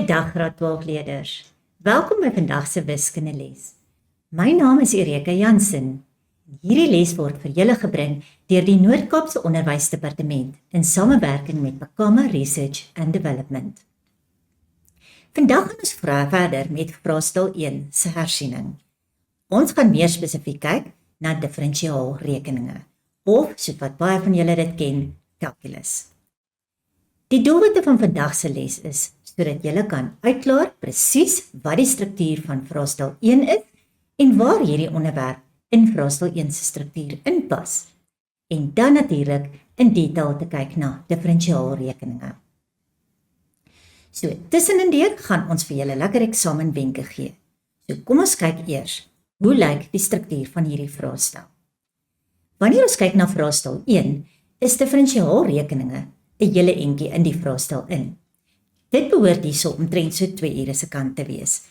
Goeiedag graad 12 leerders. Welkom by vandag se wiskundeles. My naam is Erika Jansen. Hierdie les word vir julle gebring deur die Noord-Kaapse Onderwysdepartement in samewerking met Pakama Research and Development. Vandag gaan ons verder met vraestel 1 se hersiening. Ons gaan meer spesifiek kyk na diferensiaalrekeninge, of soos wat baie van julle dit ken, calculus. Die doelwitte van vandag se les is sodat julle kan uitklaar presies wat die struktuur van vraestel 1 is en waar hierdie onderwerp in vraestel 1 se struktuur inpas. En dan natuurlik in detail te kyk na diferensiaalrekeninge. So, tussenindeur gaan ons vir julle lekker eksamenwenke gee. So, kom ons kyk eers, hoe lyk die struktuur van hierdie vraestel? Wanneer ons kyk na vraestel 1, is diferensiaalrekeninge 'n hele entjie in die vraestel in. Dit behoort hierso omtrent so 2 ure se kant te wees.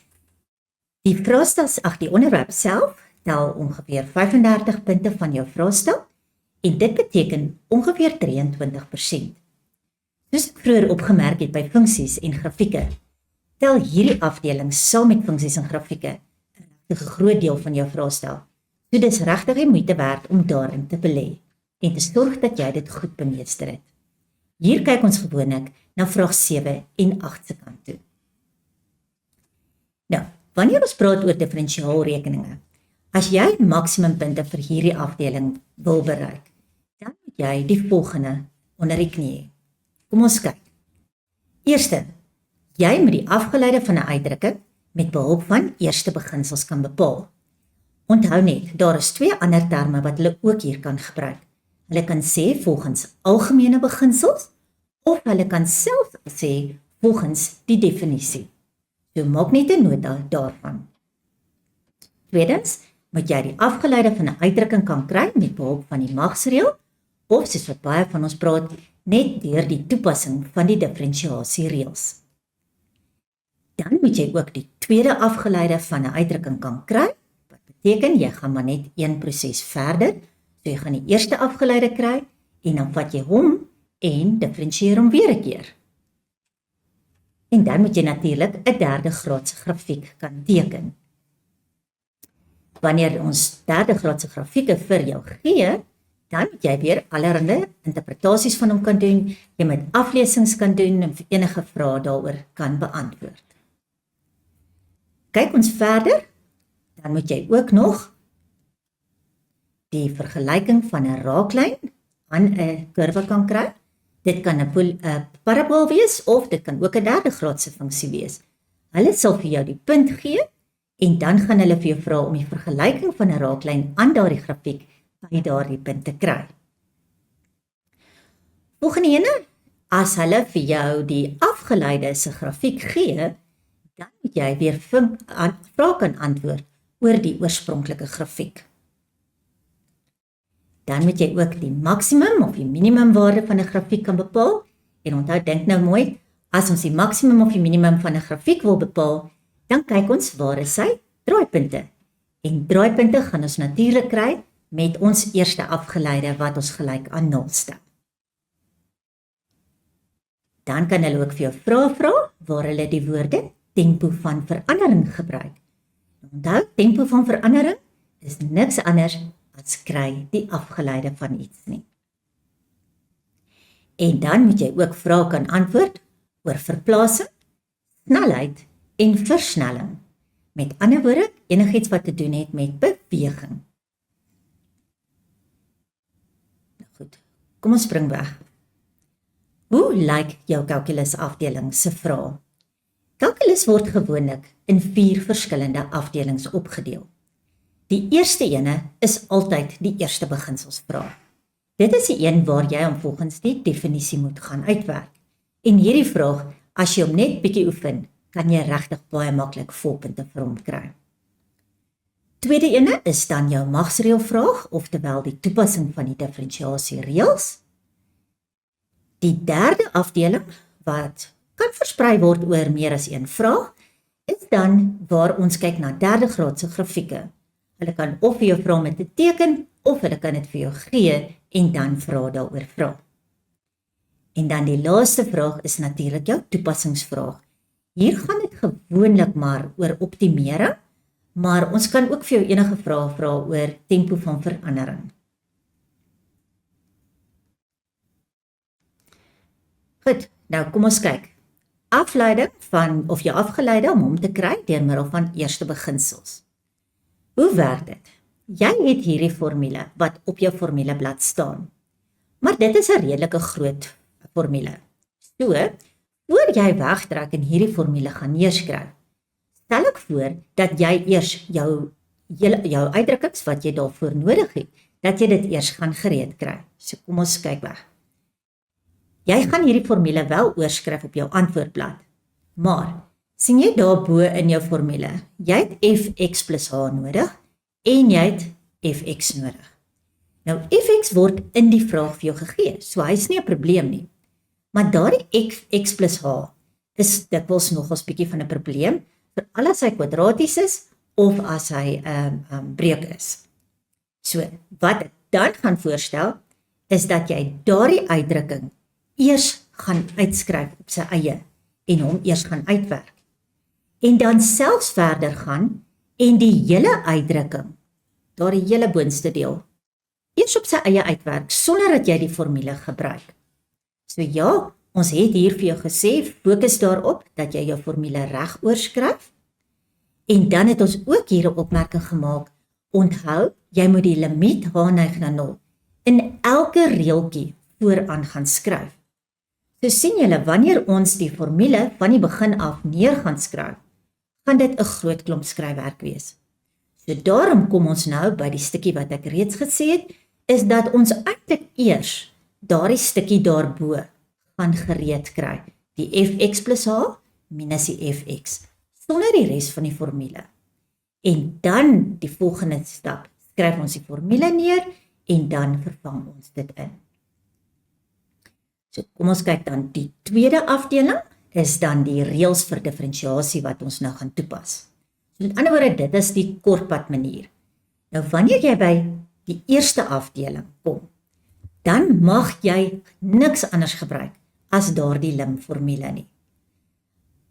Die die onderwerp self tel ongeveer 35 punte van jou vraestel en dit beteken ongeveer 23%. Soos ek vroeër opgemerk het by funksies en grafieke, tel hierdie afdeling saam met funksies en grafieke 'n groot deel van jou vraestel. So dis regtig die moeite werd om daarin te belê en te sorg dat jy dit goed bemeester het. Hier kyk ons gewoonlik na vraag 7 en 8 se kant toe. Nou, wanneer ons praat oor diferensiaalrekeninge, as jy maksimumpunte vir hierdie afdeling wil bereik, dan moet jy die volgende onder die knie hê. Kom ons kyk. Eerste, jy moet die afgeleide van 'n uitdrukking met behulp van eerste beginsels kan bepaal. Onthou net, daar is 2 ander terme wat hulle ook hier kan gebruik. Hulle kan sê volgens algemene beginsels, of hulle kan self sê volgens die definisie. So maak net 'n nota daarvan. Tweedens, moet jy die afgeleide van 'n uitdrukking kan kry met behulp van die magsreël, of soos wat baie van ons praat, net deur die toepassing van die diferensiasiereëls. Dan moet jy ook die tweede afgeleide van 'n uitdrukking kan kry, wat beteken jy gaan maar net een proses verder, so jy gaan die eerste afgeleide kry, en dan vat jy hom en diferensieer hom weer 'n keer. En dan moet jy natuurlik 'n derde graadse grafiek kan teken. Wanneer ons derde graadse grafieke vir jou gee, dan moet jy weer allerlei interpretasies van hom kan doen, jy moet aflesings kan doen en vir enige vrae daaroor kan beantwoord. Kyk ons verder, dan moet jy ook nog die vergelyking van 'n raaklyn aan 'n kurwe kan kry. Dit kan 'n parabool wees of dit kan ook 'n derde graadse funksie wees. Hulle sal vir jou die punt gee en dan gaan hulle vir jou vra om die vergelyking van 'n raaklyn aan daardie grafiek by daardie punt te kry. Volgende ene, as hulle vir jou die afgeleide se grafiek gee, dan moet jy weer vrae kan antwoord oor die oorspronklike grafiek. Dan moet jy ook die maksimum of die minimumwaarde van 'n grafiek kan bepaal. En onthou, dink nou mooi, as ons die maksimum of die minimum van 'n grafiek wil bepaal, dan kyk ons waar is sy draaipunte. En draaipunte gaan ons natuurlik kry met ons eerste afgeleide wat ons gelyk aan 0 stel. Dan kan hulle ook vir jou vrae vra waar hulle die woorde tempo van verandering gebruik. Onthou, tempo van verandering is niks anders as kry die afgeleide van iets nie. En dan moet jy ook vrae kan antwoord oor verplasing, snelheid en versnelling. Met ander woorde, enigiets wat te doen het met beweging. Nou goed, kom ons spring weg. Hoe lyk jou calculus afdeling se vrae? Calculus word gewoonlik in 4 verskillende afdelings opgedeel. Die eerste ene is altyd die eerste beginselsvraag. Dit is die een waar jy hom volgens die definisie moet gaan uitwerk. En hierdie vraag, as jy hom net bietjie oefen, kan jy regtig baie maklik volpunte vir hom kry. Tweede ene is dan jou magsreëlvraag, oftewel die toepassing van die diferensiasiereëls. Die derde afdeling, wat kan versprei word oor meer as een vraag, is dan waar ons kyk na derde graadse grafieke. Hulle kan of vir jou vra met 'n teken, of hulle kan dit vir jou gee en dan vra daaroor vra. En dan die laaste vraag is natuurlik jou toepassingsvraag. Hier gaan dit gewoonlik maar oor optimering, maar ons kan ook vir jou enige vrae vra oor tempo van verandering. Goed, nou kom ons kyk. Afleiding van, of jy afgeleide om hom te kry deur middel van eerste beginsels. Hoe werk dit? Jy het hierdie formule wat op jou formuleblad staan. Maar dit is 'n redelike groot formule. So, voor jy wegtrek en hierdie formule gaan neerskryf, stel ek voor dat jy eers jou uitdrukkings wat jy daarvoor nodig het, dat jy dit eers gaan gereed kry. So kom ons kyk weg. Jy gaan hierdie formule wel oorskryf op jou antwoordblad, maar sien jy daarbo in jou formule, jy het fx plus h nodig en jy het fx nodig. Nou fx word in die vraag vir jou gegee, so hy is nie 'n probleem nie. Maar daardie x plus h is dikwels nog 'n bietjie van 'n probleem, veral as hy kwadraties is of as hy breek is. So, wat ek dan gaan voorstel, is dat jy daardie uitdrukking eers gaan uitskryf op sy eie en hom eers gaan uitwerk. En dan selfs verder gaan en die hele uitdrukking, daardie hele boonste deel, eers op sy eie uitwerk, sonder dat jy die formule gebruik. So ja, ons het hier vir jou gesê, fokus daarop, dat jy jou formule reg oorskryf, en dan het ons ook hier 'n opmerking gemaak, onthou, jy moet die limiet h neig na 0 in elke reeltjie vooraan gaan skryf. So sien julle, wanneer ons die formule van die begin af neer gaan skryf, gaan dit 'n groot klomp skryfwerk wees. So daarom kom ons nou by die stukkie wat ek reeds gesê het, is dat ons eintlik eers daardie stukkie daarbo gaan gereed kry, die fx plus h minus die fx, sonder die res van die formule. En dan die volgende stap, skryf ons die formule neer en dan vervang ons dit in. So kom ons kyk dan, die tweede afdeling is dan die reëls vir diferensiasie wat ons nou gaan toepas. So met ander woorde, dit is die kortpad manier. Nou wanneer jy by die eerste afdeling kom, dan mag jy niks anders gebruik as daardie lim-formule nie.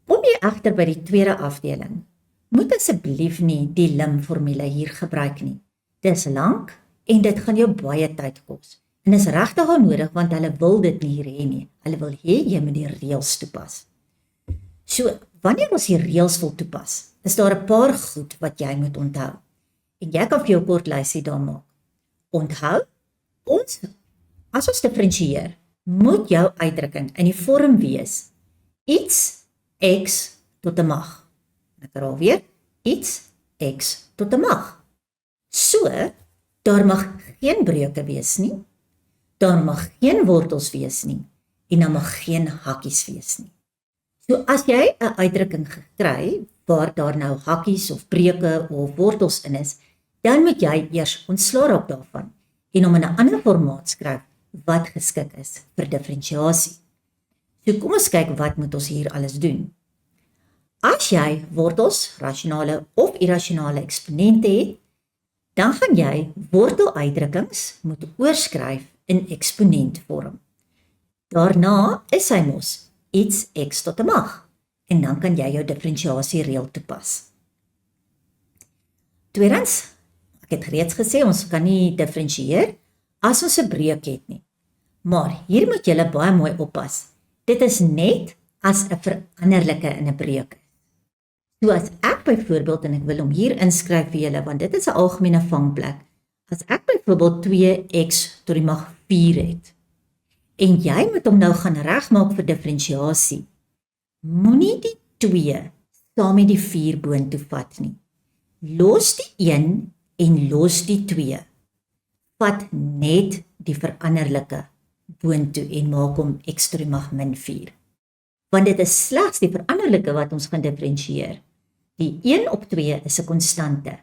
Kom jy egter by die tweede afdeling, moet asseblief nie die lim-formule hier gebruik nie. Dit is lank en dit gaan jou baie tyd kos. En is regtig onnodig want hulle wil dit nie hier hê nie. Hulle wil hê jy moet die reëls toepas. So, wanneer ons die reëls wil toepas, is daar 'n paar goed wat jy moet onthou. En jy kan vir jou kort lysie daar maak. Onthou, as ons diferensieer, moet jou uitdrukking in die vorm wees iets x tot 'n mag. Ek herhaal weer, iets x tot 'n mag. So, daar mag geen breuke wees nie, daar mag geen wortels wees nie, en daar mag geen hakkies wees nie. So as jy 'n uitdrukking gekry, waar daar nou hakkies of breuke of wortels in is, dan moet jy eers ontslaa raak daarvan, en om in 'n ander formaat skryf, wat geskik is vir diferensiasie. So kom ons kyk wat moet ons hier alles doen. As jy wortels, rasionale of irrasionale eksponente het, dan gaan jy worteluitdrukkings moet oorskryf in eksponentvorm. Daarna is hy mos iets x tot 'n mag, en dan kan jy jou diferensiasiereël toepas. Tweedens, ek het reeds gesê, ons kan nie diferensieer as ons 'n breuk het nie. Maar hier moet julle baie mooi oppas. Dit is net as 'n veranderlike in 'n breuk is. So as ek byvoorbeeld, en ek wil hom hier inskryf vir julle, want dit is 'n algemene vangplek, as ek byvoorbeeld 2x tot die mag 4 het, en jy moet hom nou gaan regmaak vir diferensiasie, moenie die 2 saam met die 4 boontoe vat nie. Los die 1 en los die 2. Vat net die veranderlike boontoe en maak hom x tot die mag min 4. Want dit is slegs die veranderlike wat ons gaan diferensieer. Die 1 op 2 is 'n konstante.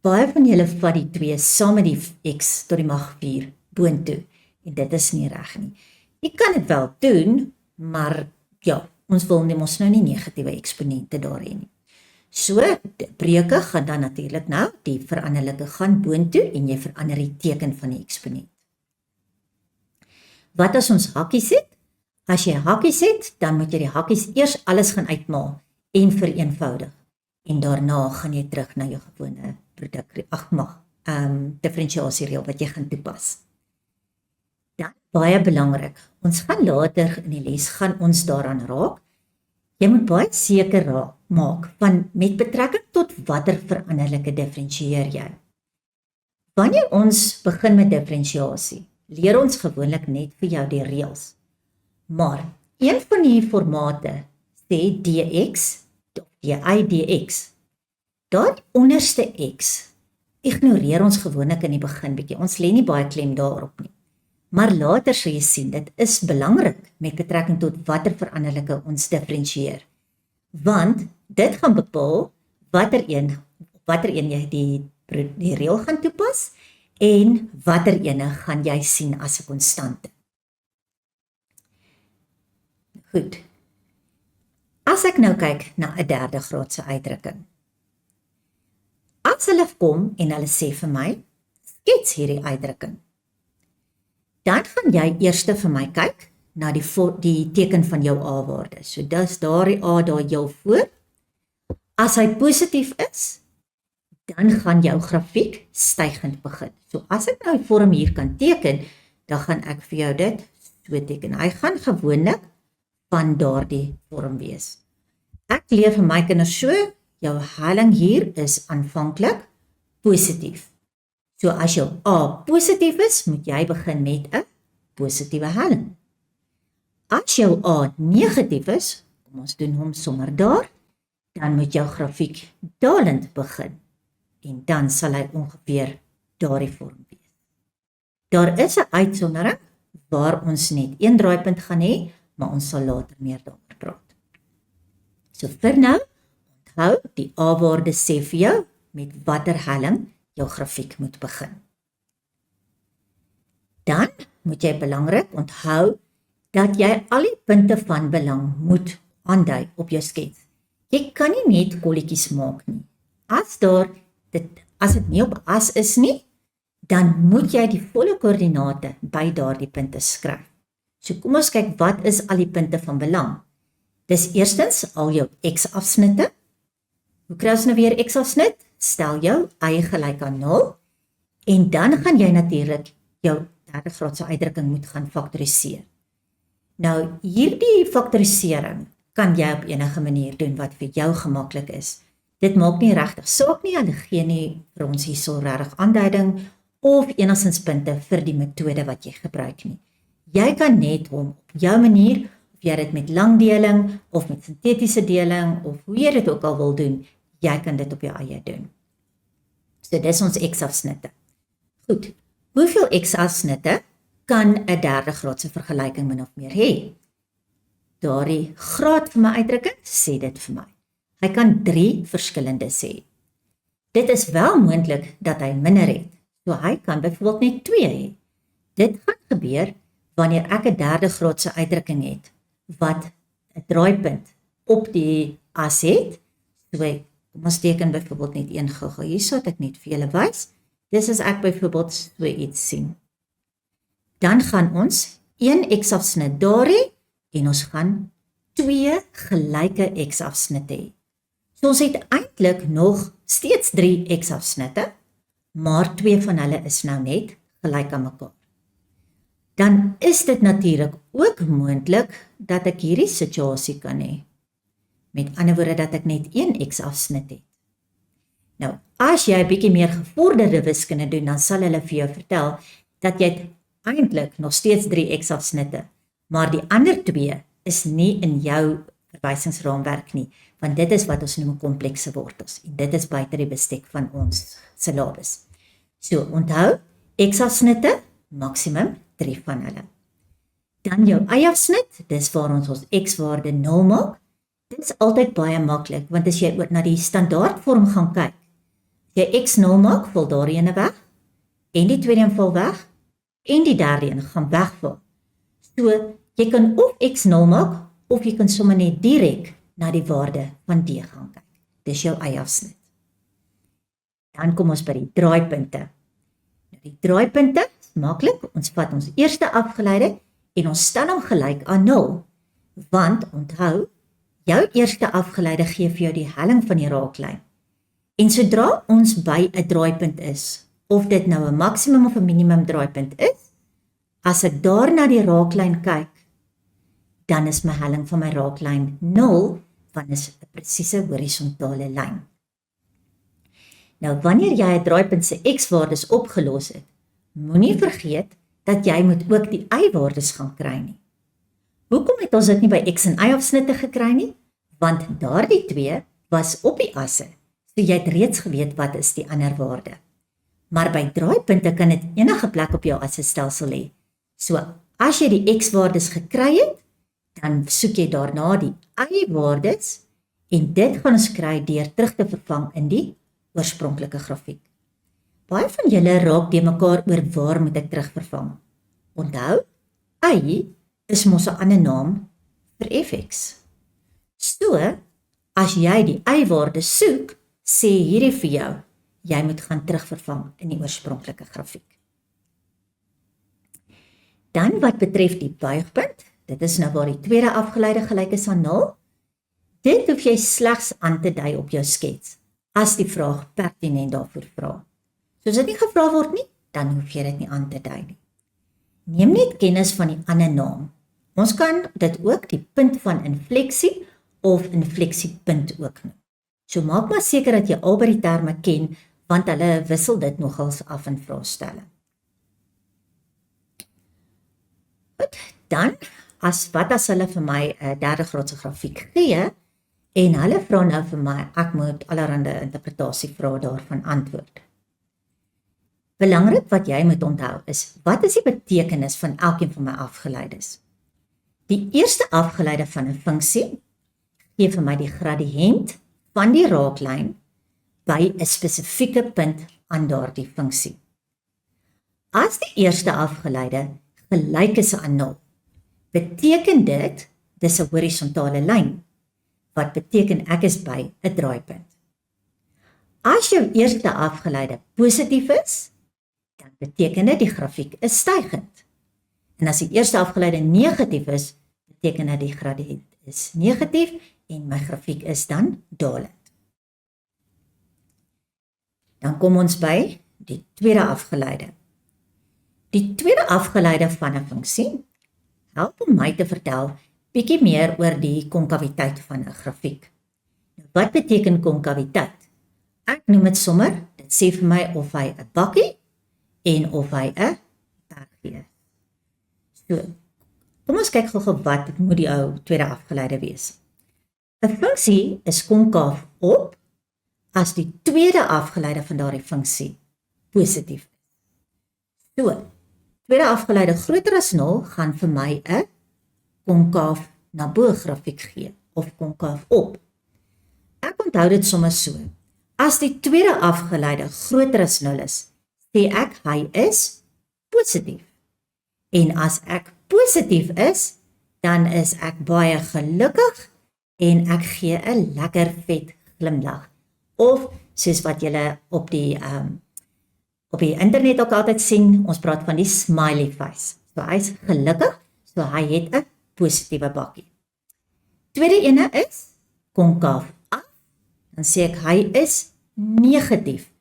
Baie van julle vat die 2 saam met die x tot die mag 4 boontoe, en dit is nie reg nie. Jy kan dit wel doen, maar ja, ons wil mos nou nie negatiewe eksponente daar hê nie. So, die breuke gaan dan natuurlik nou, die veranderlike gaan boontoe en jy verander die teken van die eksponent. Wat as ons hakkies het? As jy hakkies het, dan moet jy die hakkies eers alles gaan uitmaal en vereenvoudig. En daarna gaan jy terug na jou gewone differentiasiereël wat jy gaan toepas. Dan baie belangrik, ons gaan later in die les gaan ons daaraan raak. Jy moet baie seker maak van met betrekking tot watter veranderlike differentieer jy. Wanneer ons begin met differentiasie, leer ons gewoonlik net vir jou die reëls. Maar een van die formate sê dx of dy dx. Daardie onderste x ignoreer ons gewoonlik in die begin bietjie. Ons lê nie baie klem daarop nie. Maar later sal jy sien, dit is belangrik met betrekking tot watter veranderlike ons differentieer. Want dit gaan bepaal watter een jy die reël gaan toepas en watter ene gaan jy sien as 'n konstante. Goed. As ek nou kyk na 'n derde graadse uitdrukking. As hulle kom en hulle sê vir my, skets hierdie uitdrukking. Dan gaan jy eers vir my kyk na die teken van jou A-waarde. So dis daardie A daar heel voor. As hy positief is, dan gaan jou grafiek stygend begin. So as ek nou die vorm hier kan teken, dan gaan ek vir jou dit so teken. Hy gaan gewoonlik van daardie vorm wees. Ek leer vir my kinders so, jou helling hier is aanvanklik positief. So as jou A positief is, moet jy begin met 'n positiewe helling. As jou A negatief is, kom ons doen hom sommer daar, dan moet jou grafiek dalend begin. En dan sal hy ongeveer daardie vorm wees. Daar is 'n uitsondering waar ons net een draaipunt gaan hê, maar ons sal later meer daaroor praat. So vir nou, onthou die A-waarde sê vir jou met watter helling jou grafiek moet begin. Dan moet jy belangrik onthou dat jy al die punte van belang moet aandui op jou skets. Jy kan nie net kolletjies maak nie. As dit nie op as is nie, dan moet jy die volle koördinate by daardie punte skryf. So kom ons kyk wat is al die punte van belang. Dis eerstens al jou x-afsnitte. Hoe kry ons nou weer x-afsnit? Stel jou y gelyk aan 0 en dan gaan jy natuurlik jou derde graadse uitdrukking moet gaan faktoriseer. Nou hierdie faktorisering kan jy op enige manier doen wat vir jou gemaklik is. Dit maak nie regtig saak nie, hulle gee nie vir ons hierso regtig aanduiding of enigstens punte vir die metode wat jy gebruik nie. Jy kan net hom op jou manier, of jy dit met langdeling of met sintetiese deling of hoe jy dit ook al wil doen, jy kan dit op jou eie doen. So dis ons x-afsnitte. Goed, hoeveel x-afsnitte kan 'n derde graadse vergelyking min of meer hê? Daardie graad van my uitdrukking sê dit vir my. Hy kan 3 verskillende sê. Dit is wel moontlik dat hy minder het. So hy kan byvoorbeeld net 2 hê. Dit gaan gebeur wanneer ek 'n derde graadse uitdrukking het wat 'n draaipunt op die as het. So kom ons teken byvoorbeeld net een gou-gou hier sodat ek net vir julle wys. Dis as ek byvoorbeeld so iets sien. Dan gaan ons 1 x-afsnit daar hê en ons gaan 2 gelyke x-afsnitte hê. So ons het eintlik nog steeds 3 x-afsnitte, maar 2 van hulle is nou net gelyk aan mekaar. Dan is dit natuurlik ook moontlik dat ek hierdie situasie kan hê. Met ander woorde dat ek net 1 x-afsnit het. Nou, as jy 'n bietjie meer gevorderde wiskunde doen, dan sal hulle vir jou vertel dat jy eintlik nog steeds 3 x-afsnitte, maar die ander 2 is nie in jou verwysingsraamwerk nie, want dit is wat ons noem komplekse wortels en dit is buite die bestek van ons syllabus. So, onthou, x-afsnitte, maksimum 3 van hulle. Dan jou y-afsnit, dis waar ons x-waarde 0 maak. Dit is altyd baie maklik, want as jy ook na die standaardvorm gaan kyk, as jy x 0 maak, val daar ene weg, en die tweede een val weg, en die derde een gaan wegval. So, jy kan of x 0 maak, of jy kan sommer net direk na die waarde van d gaan kyk. Dis jou y-afsnit. Dan kom ons by die draaipunte. Die draaipunte is maklik, ons vat ons eerste afgeleide en ons stel hom gelyk aan 0, want onthou, Jou eerste afgeleide gee vir jou die helling van die raaklyn. En sodra ons by 'n draaipunt is, of dit nou 'n maksimum of 'n minimum draaipunt is, as ek daar na die raaklyn kyk, dan is my helling van my raaklyn 0, want is 'n presiese horisontale lyn. Nou, wanneer jy 'n draaipunt se x-waardes opgelos het, moenie vergeet dat jy moet ook die y-waardes gaan kry nie. Hoekom het ons dit nie by x en y afsnitte gekry nie? Want daardie twee was op die asse, so jy het reeds geweet wat is die ander waarde. Maar by draaipunte kan dit enige plek op jou assestelsel hê. So, as jy die x-waardes gekry het, dan soek jy daarna die y-waardes en dit gaan ons kry deur terug te vervang in die oorspronklike grafiek. Baie van julle raak by mekaar oor waar moet ek terugvervang. Onthou, y is mos 'n ander naam vir fx. So, as jy die y-waarde soek, sê hierdie vir jou, jy moet gaan terugvervang in die oorspronklike grafiek. Dan wat betref die buigpunt, dit is nou waar die tweede afgeleide gelyk is aan 0, dit hoef jy slegs aan te dui op jou skets, as die vraag pertinent daarvoor vra. So as dit nie gevra word nie, dan hoef jy dit nie aan te dui nie. Neem net kennis van die ander naam. Ons kan dit ook die punt van infleksie of infleksiepunt ook noem. So maak maar seker dat jy albei die terme ken, want hulle wissel dit nogals af in vraestelling. Goed, dan, as hulle vir my 'n derde graadse grafiek gee, en hulle vra nou vir my, ek moet allerhande interpretasievrae daarvan antwoord. Belangrik wat jy moet onthou is, wat is die betekenis van elkeen van my afgeleides? Die eerste afgeleide van 'n funksie gee vir my die gradiënt van die raaklyn by 'n spesifieke punt aan daardie funksie. As die eerste afgeleide gelyk is aan 0, beteken dit dis 'n horisontale lyn, wat beteken ek is by 'n draaipunt. As jou eerste afgeleide positief is, dan beteken dit die grafiek is stygend. En as die eerste afgeleide negatief is, beteken dit die gradiënt is negatief en my grafiek is dan dalend. Dan kom ons by die tweede afgeleide. Die tweede afgeleide van 'n funksie help om my te vertel bietjie meer oor die konkaviteit van 'n grafiek. Nou, wat beteken konkaviteit? Ek noem dit sommer, dit sê vir my of hy 'n bakkie en of hy 'n bergie is. So, kom ons kyk gou wat moet die ou tweede afgeleide wees. 'n Funksie is konkaaf op as die tweede afgeleide van daardie funksie positief is. So, tweede afgeleide groter as 0 gaan vir my 'n konkaaf na bo grafiek gee of konkaaf op. Ek onthou dit sommer so. As die tweede afgeleide groter as 0 is, sê ek hy is positief. En as ek positief is, dan is ek baie gelukkig en ek gee 'n lekker vet glimlag. Of soos wat julle op die internet ook altyd sien, ons praat van die smiley face. So hy is gelukkig, so hy het 'n positiewe bakkie. Tweede ene is konkaaf af, dan sê ek hy is negatief.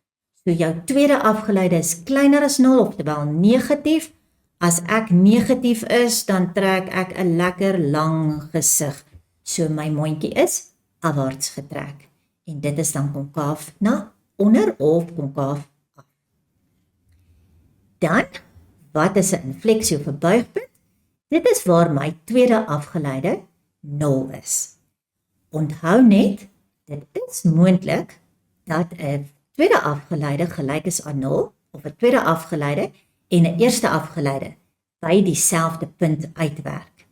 So jou tweede afgeleide is kleiner as 0, oftewel negatief. As ek negatief is, dan trek ek 'n lekker lang gesig. So my mondjie is afwaarts getrek. En dit is dan konkaaf na onder of konkaaf af. Dan, wat is 'n infleksie of 'n buigpunt? Dit is waar my tweede afgeleide 0 is. Onthou net, dit is moontlik dat 'n tweede afgeleide gelyk is aan 0, of 'n tweede afgeleide en 'n eerste afgeleide by dieselfde punt uitwerk.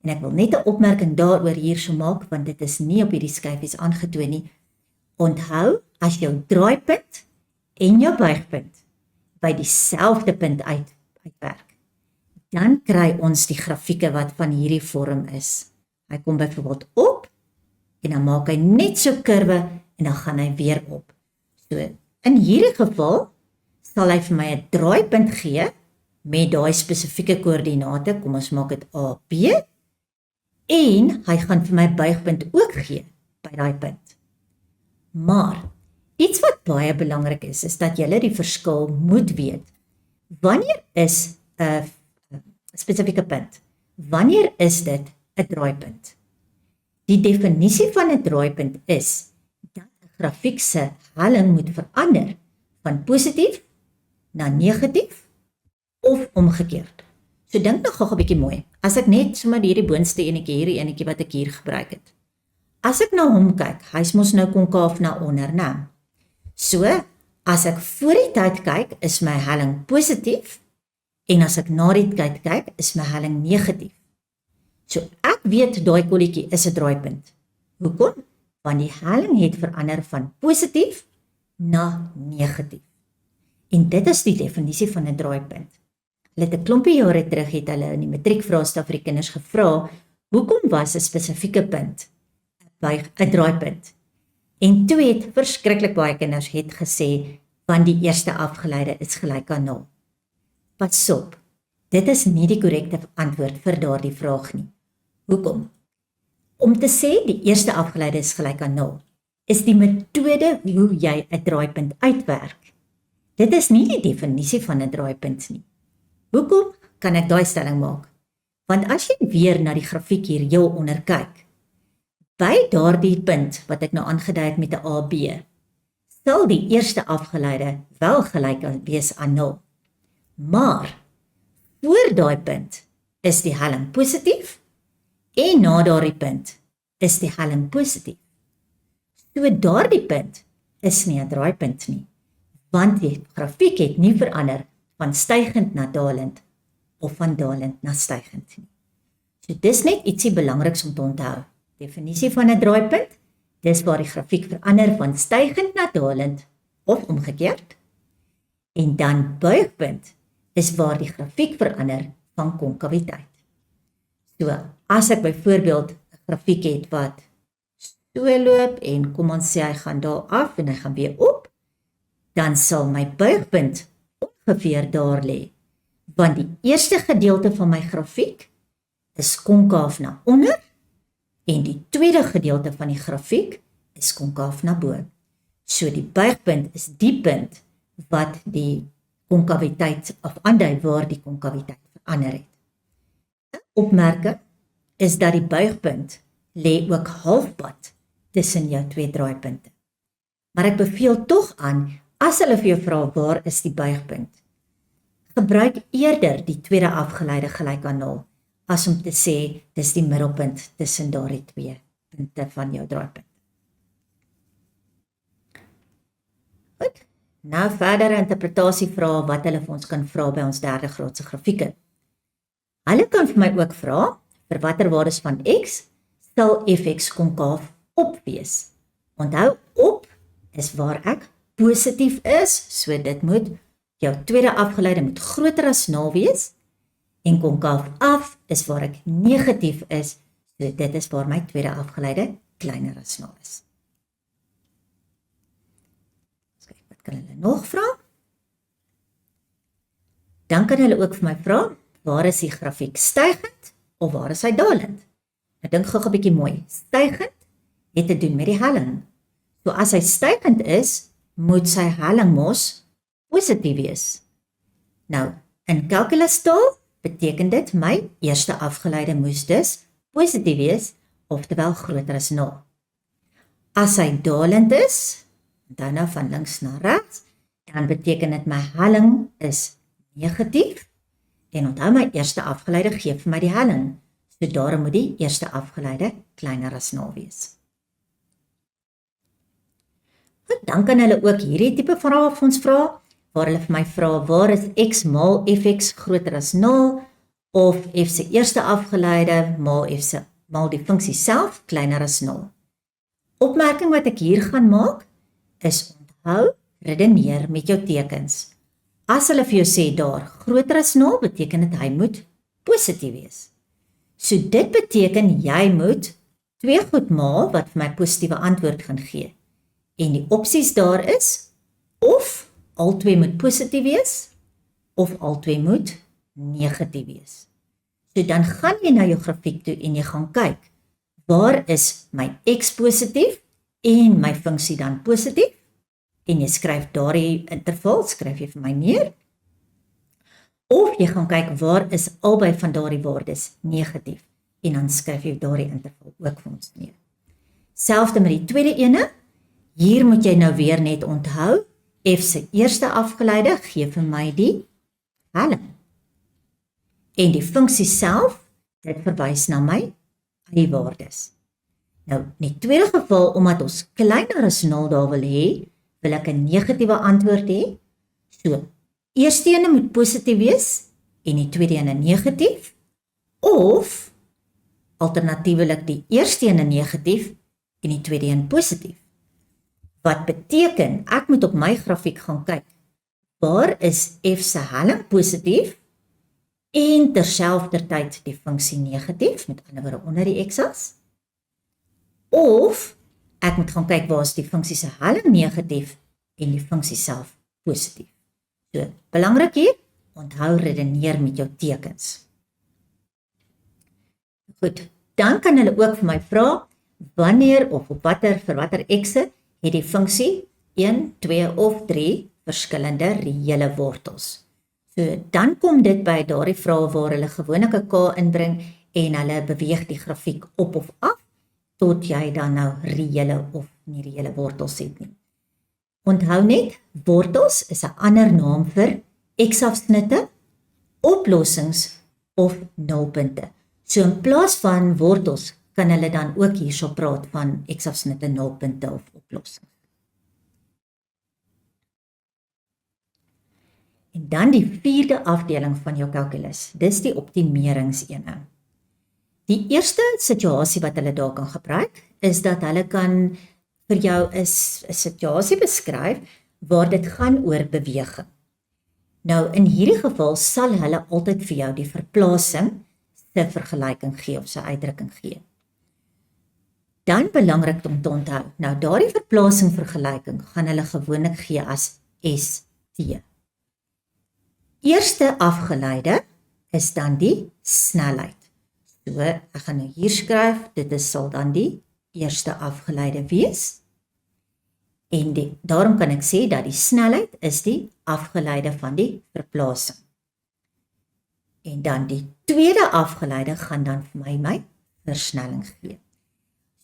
En ek wil net 'n opmerking daaroor hierso maak, want dit is nie op hierdie skyfies aangetoon nie. Onthou, as jou draaipunt en jou buigpunt by dieselfde punt uitwerk, dan kry ons die grafieke wat van hierdie vorm is. Hy kom byvoorbeeld op, en dan maak hy net so kurwe, en dan gaan hy weer op. So, in hierdie geval, sal hy vir my 'n draaipunt gee, met daai spesifieke koördinate, kom ons maak dit AB, en hy gaan vir my buigpunt ook gee by daai punt. Maar iets wat baie belangrik is dat julle die verskil moet weet. Wanneer is 'n spesifieke punt? Wanneer is dit 'n draaipunt? Die definisie van 'n draaipunt is dat 'n grafiek se helling moet verander van positief na negatief of omgekeerd. So dink nog gou 'n bietjie mooi. As ek net sommer hierdie boonste enetjie, hierdie enetjie wat ek hier gebruik het. As ek na hom kyk, hy's mos nou konkaaf na onder, né? So, as ek voor die tyd kyk, is my helling positief en as ek na die tyd kyk, is my helling negatief. So ek weet daai kolletjie is 'n draaipunt. Hoekom? Want die helling het verander van positief na negatief. En dit is die definisie van 'n draaipunt. Hulle het 'n klompie jare terug het hulle in die matriekvraestel vir die kinders gevra, hoekom was 'n spesifieke punt 'n draaipunt? En toe het verskriklik baie kinders het gesê, want die eerste afgeleide is gelyk aan 0. Pas op, dit is nie die korrekte antwoord vir daardie vraag nie. Hoekom? Om te sê die eerste afgeleide is gelyk aan 0, is die metode hoe jy 'n draaipunt uitwerk. Dit is nie die definisie van 'n draaipunt nie. Hoekom kan ek daai stelling maak? Want as jy weer na die grafiek hier heel onder kyk, by daardie punt wat ek nou aangedui het met 'n AB, sal die eerste afgeleide wel gelyk wees aan 0. Maar voor daai punt is die helling positief en na daardie punt is die helling positief. So daardie punt is nie 'n draaipunt nie, want die grafiek het nie verander van stygend na dalend of van dalend na stygend nie. So dis net ietsie belangriks om te onthou. Definisie van 'n draaipunt, dis waar die grafiek verander van stygend na dalend of omgekeerd. En dan buigpunt is waar die grafiek verander van konkaviteit. So as ek byvoorbeeld 'n grafiek het wat so loop en kom ons sê hy gaan daar af en hy gaan weer op, dan sal my buigpunt ongeveer daar lê, want die eerste gedeelte van my grafiek is konkaaf na onder en die tweede gedeelte van die grafiek is konkaaf na bo. So die buigpunt is die punt wat die konkaviteit of aandui waar die konkaviteit verander het. 'n Opmerking is dat die buigpunt lê ook halfpad tussen jou twee draaipunte. Maar ek beveel tog aan, as hulle vir jou vra waar is die buigpunt, gebruik eerder die tweede afgeleide gelyk aan 0, as om te sê, dis die middelpunt tussen daardie twee punte van jou draaipunt. Goed, nou verdere interpretasievrae wat hulle vir ons kan vra by ons derde graadse grafieke. Hulle kan vir my ook vra, vir watter waardes van x sal fx konkaaf op wees. Onthou, op is waar ek positief is, so dit moet, jou tweede afgeleide moet groter as 0 wees, en konkaaf af is waar ek negatief is, so dit is waar my tweede afgeleide kleiner as 0 is. Kyk, wat kan hulle nog vra? Dan kan hulle ook vir my vra, waar is die grafiek stygend of waar is hy dalend? Ek dink gou 'n bietjie mooi. Stygend het te doen met die helling. So as hy stygend is, moet sy helling mos positief wees. Nou, in kalkulustaal beteken dit my eerste afgeleide moes dus positief wees, oftewel groter as 0. As hy dalend is, dan nou van links na regs, dan beteken dit my helling is negatief, en onthou my eerste afgeleide gee vir my die helling, so daarom moet die eerste afgeleide kleiner as 0 wees. Goed, dan kan hulle ook hierdie tipe vrae vir ons vra, waar hulle vir my vra, waar is x maal fx groter as 0, of f se eerste afgeleide maal die funksie self kleiner as 0. Opmerking wat ek hier gaan maak, is onthou, redeneer met jou tekens. As hulle vir jou sê daar, groter as 0, beteken dit hy moet positief wees. So dit beteken jy moet 2 goed maal wat vir my positiewe antwoord gaan gee. En die opsies daar is, of albei moet positief wees, of albei moet negatief wees. So dan gaan jy na jou grafiek toe en jy gaan kyk, waar is my x positief en my funksie dan positief? En jy skryf daardie interval, skryf jy vir my neer. Of jy gaan kyk, waar is albei van daardie waardes negatief? En dan skryf jy daardie interval ook vir ons neer. Selfde met die tweede ene, hier moet jy nou weer net onthou, f se eerste afgeleide gee vir my die helling. En die funksie self, dit verwys na my y-waardes. Nou, in die tweede geval, omdat ons kleiner as 0 daar wil hê, wil ek 'n negatiewe antwoord hê. So, eerste ene moet positief wees en die tweede ene negatief, of alternatiefelik die eerste ene negatief en die tweede een positief. Wat beteken, ek moet op my grafiek gaan kyk, waar is f se helling positief en terselfdertyd die funksie negatief, met ander woorde onder die x-as, of ek moet gaan kyk waar is die funksie se helling negatief en die funksie self positief. So, belangrik hier, onthou redeneer met jou tekens. Goed, dan kan hulle ook vir my vra, wanneer of op vir watter x'e het die funksie 1, 2 of 3 verskillende reële wortels. So, dan kom dit by daardie vrae waar hulle gewoonlik 'n k inbring en hulle beweeg die grafiek op of af, tot jy dan nou reële of nie reële wortels het nie. Onthou net, wortels is 'n ander naam vir x-afsnitte, oplossings of nulpunte. So in plaas van wortels kan hulle dan ook hierso praat van x-afsnitte, nulpunte of oplossings. En dan die vierde afdeling van jou kalkulus, dis die optimeringsene. Die eerste situasie wat hulle daar kan gebruik, is dat hulle kan vir jou 'n situasie beskryf waar dit gaan oor beweging. Nou, in hierdie geval sal hulle altyd vir jou die verplasing se vergelyking gee of sy uitdrukking gee. Dan belangrik om te onthou, nou daardie verplasing vergelyking gaan hulle gewoonlik gee as ST. Eerste afgeleide is dan die snelheid. So, ek gaan nou hier skryf, dit sal dan die eerste afgeleide wees. En daarom kan ek sê dat die snelheid is die afgeleide van die verplasing. En dan die tweede afgeleide gaan dan vir my versnelling gee.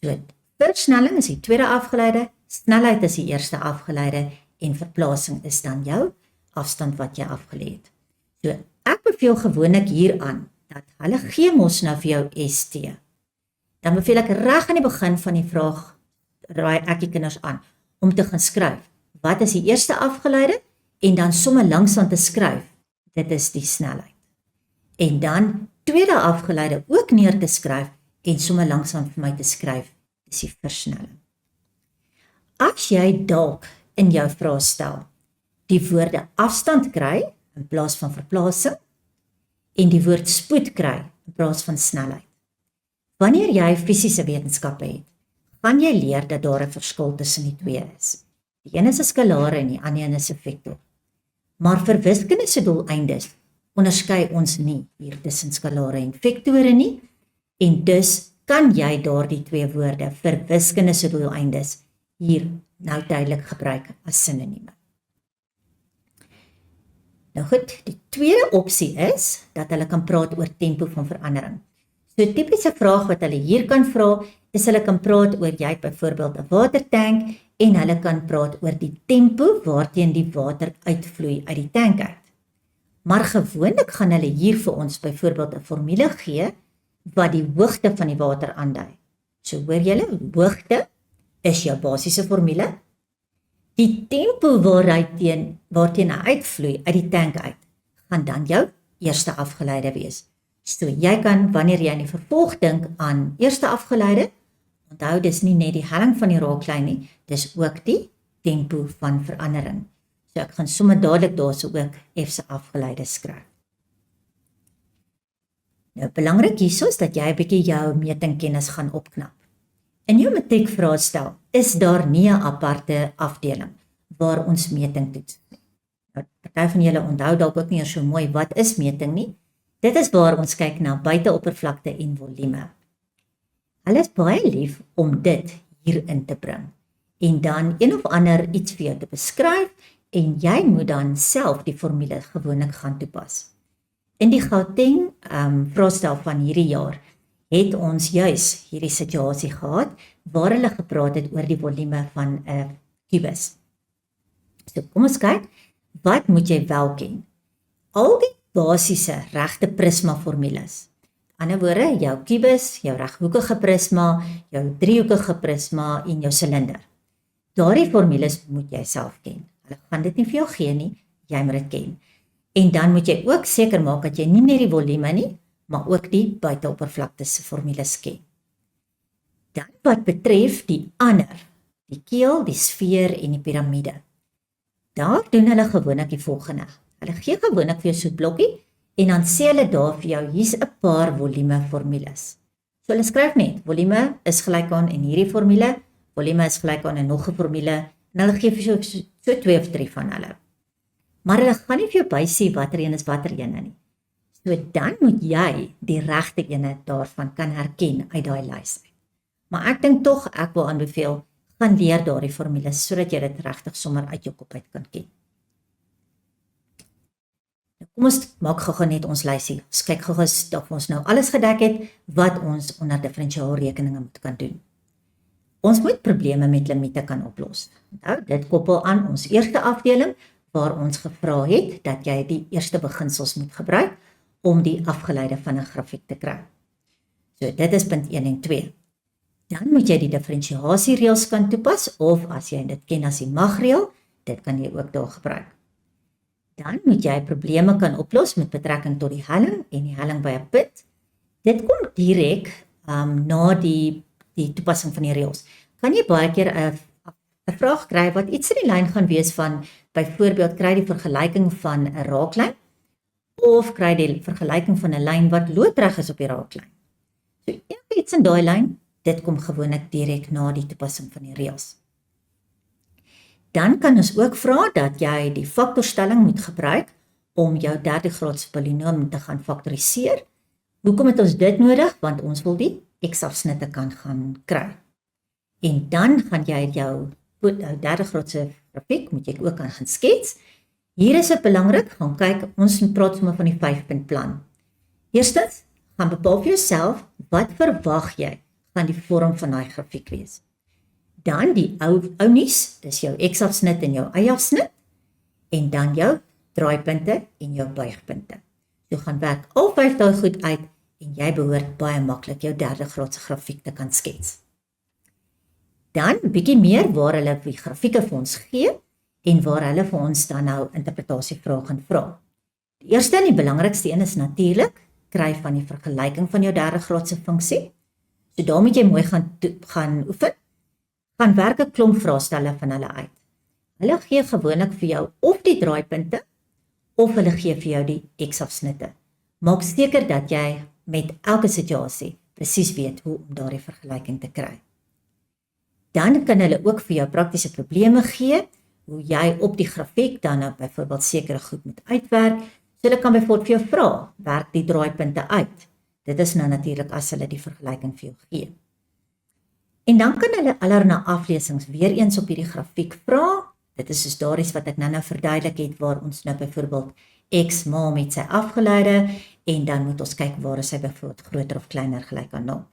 So, versnelling is die tweede afgeleide, snelheid is die eerste afgeleide en verplasing is dan jou afstand wat jy afgelê het. So, ek beveel gewoonlik hier aan dat hulle gee mos nou vir jou ST. Dan beveel ek reg aan die begin van die vraag, raai ek die kinders aan, om te gaan skryf, wat is die eerste afgeleide, en dan somme langsaan te skryf, dit is die snelheid. En dan tweede afgeleide ook neer te skryf, en somme langsaan vir my te skryf, is die versnelling. As jy dalk in jou vraestel die woorde afstand kry, in plaas van verplasing, en die woord spoed kry, in plaas van snelheid. Wanneer jy fisiese wetenskappe het, gaan jy leer dat daar 'n verskil tussen die twee is. Die een is 'n skalaar en die ander een is 'n vektor. Maar vir wiskunde se doeleindes onderskei ons nie hier tussen skalare en vektore nie, en dus kan jy daardie twee woorde vir wiskunde se doeleindes hier nou duidelik gebruik as sinonieme. Nou goed, die tweede opsie is dat hulle kan praat oor tempo van verandering. So 'n tipiese vraag wat hulle hier kan vra, is hulle kan praat oor jy het byvoorbeeld 'n watertank en hulle kan praat oor die tempo waarteen die water uitvloei uit die tank uit. Maar gewoonlik gaan hulle hier vir ons byvoorbeeld 'n formule gee wat die hoogte van die water aandui. So hoor julle, hoogte is jou basiese formule. Die tempo waarteen hy uitvloei uit die tank uit, gaan dan jou eerste afgeleide wees. So jy kan, wanneer jy in die vervolg dink aan eerste afgeleide, onthou dis nie net die helling van die raaklyn nie, dis ook die tempo van verandering. So ek gaan sommer dadelik daarso ook F se afgeleide skryf. Nou belangrik hierso is dat jy 'n bietjie jou metingkennis gaan opknap. In jou matriekvraestel is daar nie 'n aparte afdeling waar ons meting toets nie. Nou, party van julle onthou dalk ook nie so mooi wat is meting nie, Dit is waar ons kyk na buiteoppervlakte en volume. Hulle is baie lief om dit hierin te bring en dan een of ander iets vir jou te beskryf en jy moet dan self die formule gewoonlik gaan toepas. In die Gauteng vraestel van hierdie jaar het ons juis hierdie situasie gehad waar hulle gepraat het oor die volume van 'n kubus. So kom ons kyk, wat moet jy wel ken? Al die basiese regte prisma formules. Aan die ander woorde, jou kubus, jou reghoekige prisma, jou driehoekige prisma en jou silinder. Daardie formules moet jy self ken. Hulle gaan dit nie vir jou gee nie, jy moet dit ken. En dan moet jy ook seker maak dat jy nie net die volume nie, maar ook die buiteoppervlakte se formules ken. Dan wat betref die ander, die keel, die sfeer en die piramide. Daar doen hulle gewoonlik die volgende. Hulle gee gewoonlik vir jou so 'n blokkie en dan sê hulle daar vir jou, hier's 'n paar volume formules. So hulle skryf net, volume is gelyk aan en hierdie formule, volume is gelyk aan en nog 'n formule, en hulle gee vir jou so 2 of 3 van hulle. Maar hulle gaan nie vir jou bysê watter een is watter ene nie. So dan moet jy die regte ene daarvan kan herken uit daai lys uit. Maar ek dink tog ek wil aanbeveel, gaan leer daardie formules sodat jy dit regtig sommer uit jou kop uit kan ken. Kom ons maak gou net ons lysie. Ons kyk gou of ons nou alles gedek het wat ons onder diferensiaalrekeninge moet kan doen. Ons moet probleme met limiete kan oplos. Nou, dit koppel aan ons eerste afdeling waar ons gevra het dat jy die eerste beginsels moet gebruik om die afgeleide van 'n grafiek te kry. So dit is punt 1 en 2. Dan moet jy die diferensiasiereëls kan toepas of as jy dit ken as die magreël, dit kan jy ook daar gebruik. Dan moet jy probleme kan oplos met betrekking tot die helling en die helling by 'n punt. Dit kom direk na die toepassing van die reëls. Kan jy baie keer 'n vraag kry wat iets in die lyn gaan wees van byvoorbeeld kry die vergelyking van 'n raaklyn of kry die vergelyking van 'n lyn wat loodreg is op die raaklyn. So iets in daai lyn, dit kom gewoonlik direk na die toepassing van die reëls. Dan kan ons ook vra dat jy die faktorstelling moet gebruik om jou derde graadse polinoom te gaan faktoriseer. Hoekom het ons dit nodig? Want ons wil die x-afsnitte kan gaan kry. En dan gaan jy jou derde graadse grafiek moet jy ook kan gaan skets. Hier is dit belangrik, gaan kyk, ons praat sommer van die 5-punt plan. Eerstens, gaan bepaal vir jouself, wat verwag jy gaan die vorm van daai grafiek wees. Dan die ou nuus, dis jou x-afsnit en jou y-afsnit, en dan jou draaipunte en jou buigpunte. So gaan werk al 5 daai goed uit, en jy behoort baie maklik jou derde graadse grafiek te kan skets. Dan 'n bietjie meer waar hulle die grafieke vir ons gee, en waar hulle vir ons dan nou interpretasievrae gaan vra. Die eerste en die belangrikste een is natuurlik, kry van die vergelyking van jou derde graadse funksie. So daar moet jy mooi gaan oefen, gaan werk 'n klomp vraestelle van hulle uit. Hulle gee gewoonlik vir jou of die draaipunte, of hulle gee vir jou die x-afsnitte. Maak seker dat jy met elke situasie presies weet hoe om daardie vergelyking te kry. Dan kan hulle ook vir jou praktiese probleme gee, hoe jy op die grafiek dan nou byvoorbeeld sekere goed moet uitwerk. So hulle kan byvoorbeeld vir jou vra, werk die draaipunte uit. Dit is nou natuurlik as hulle die vergelyking vir jou gee. En dan kan hulle allerlei aflesings weer eens op hierdie grafiek vra. Dit is soos daardie wat ek nou verduidelik het, waar ons nou byvoorbeeld x maal met sy afgeleide, en dan moet ons kyk waar is hy byvoorbeeld groter of kleiner gelyk aan 0.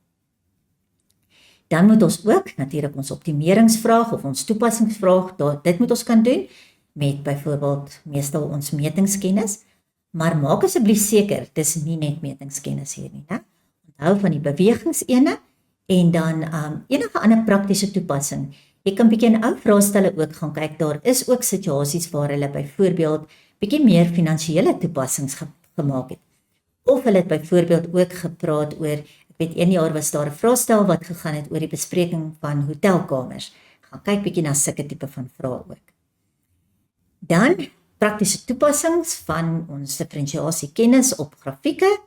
Dan moet ons ook natuurlik ons optimeringsvraag of ons toepassingsvraag, dit moet ons kan doen met byvoorbeeld meestal ons metingskennis, maar maak asseblief seker, dis nie net metingskennis hier nie, né? Onthou van die bewegingsene en dan enige ander praktiese toepassing. Jy kan bietjie in ou vraestelle ook gaan kyk, daar is ook situasies waar hulle byvoorbeeld bietjie meer finansiële toepassings gemaak het. Of hulle het byvoorbeeld ook gepraat oor, ek weet 1 jaar was daar 'n vraestel wat gegaan het oor die bespreking van hotelkamers. Gaan kyk bietjie na sulke tipe van vrae ook. Dan praktiese toepassings van ons diferensiasiekennis op grafieke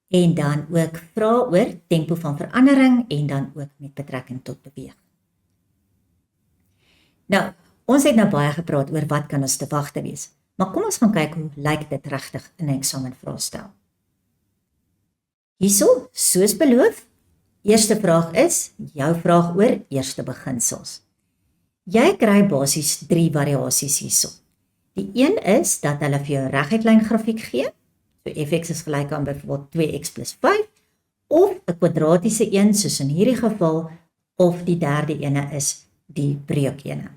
en dan ook vrae oor tempo van verandering en dan ook met betrekking tot beweging. Nou, ons het nou baie gepraat oor wat kan ons te wagte wees, maar kom ons gaan kyk hoe lyk dit regtig in 'n eksamenvraestel. Hierso, soos beloof, eerste vraag is, jou vraag oor eerste beginsels. Jy kry basies 3 variasies hierso. Die een is dat hulle vir jou 'n reguitlyn grafiek gee, so fx is gelyk aan byvoorbeeld 2x plus 5, of 'n kwadratiese een, soos in hierdie geval, of die derde ene is die breukene.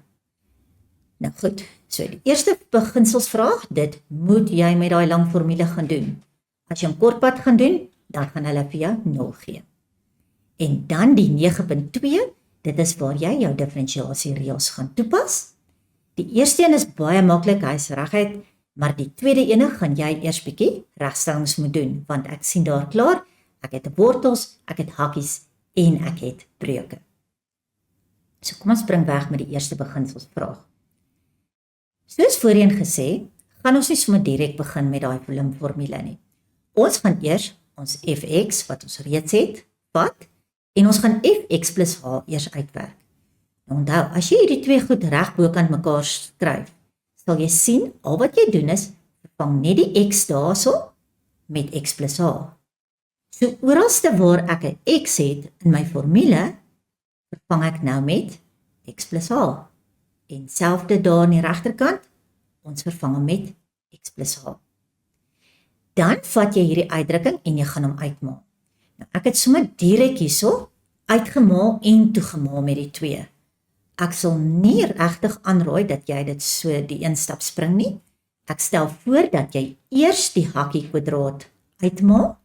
Nou goed, so die eerste beginselsvraag, dit moet jy met daai lang formule gaan doen. As jy hom kortpad gaan doen, dan gaan hulle vir jou 0 gee. En dan die 9.2, dit is waar jy jou diferensiasiereëls gaan toepas. Die eerste een is baie maklik, hy is reguit, maar die tweede ene gaan jy eers bietjie regstellings moet doen, want ek sien daar klaar, ek het wortels, ek het hakkies en ek het breuke. So kom ons spring weg met die eerste beginselsvraag. Soos voorheen gesê, gaan ons nie sommer direk begin met daai volumformule nie. Ons gaan eers ons fx, wat ons reeds het, vat, en ons gaan fx plus h eers uitwerk. Nou onthou, as jy hierdie twee goed reg bokant mekaar skryf, sal jy sien, al wat jy doen is, vervang net die x daarso met x plus h. So oralste waar ek 'n x het in my formule, vervang ek nou met x plus h. En selfde daar aan die regterkant, ons vervang hom met x plus h. Dan vat jy hierdie uitdrukking en jy gaan hom uitmaal. Nou, ek het sommer direk hierso uitgemaal en toegemaal met die 2. Ek sal nie regtig aanraai dat jy dit so die een stap spring nie. Ek stel voor dat jy eers die hakkie kwadraat uitmaal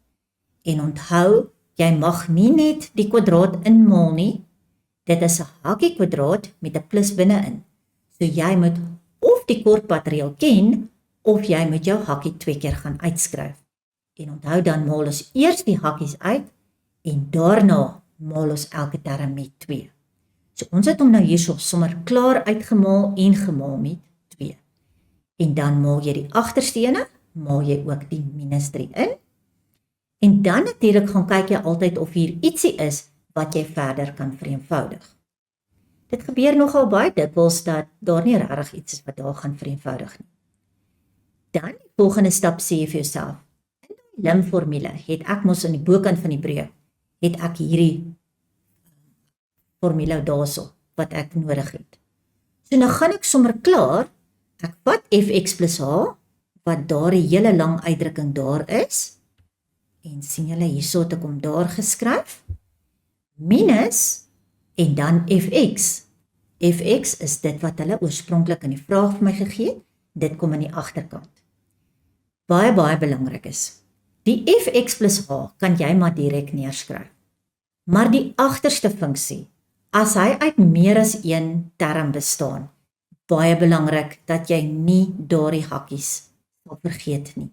en onthou, jy mag nie net die kwadraat inmaal nie. Dit is 'n hakkie kwadraat met 'n plus binne-in. So jy moet of die kortpadreël ken of jy moet jou hakkie 2 keer gaan uitskryf. En onthou dan maal ons eers die hakkies uit en daarna maal ons elke term met 2. So ons het hom nou hierso sommer klaar uitgemaal en gemaal met 2. En dan maal jy die agterste ene, maal jy ook die minus 3 in. En dan natuurlik gaan kyk jy altyd of hier ietsie is wat jy verder kan vereenvoudig. Dit gebeur nogal baie dikwels dat daar nie regtig iets is wat daar gaan vereenvoudig nie. Dan die volgende stap sê jy vir jouself, in die limformule het ek mos aan die bokant van die breuk, het ek hierdie formule daarso wat ek nodig het. So nou gaan ek sommer klaar, ek vat fx plus h, wat daar die hele lang uitdrukking daar is, en sien julle hierso het ek hom daar geskryf, minus, en dan fx. Fx is dit wat hulle oorspronklik in die vraag vir my gegee het, dit kom aan die agterkant. Baie belangrik is, die fx plus h kan jy maar direk neerskryf. Maar die agterste funksie, as hy uit meer as een term bestaan, baie belangrik dat jy nie daardie hakkies sal vergeet nie.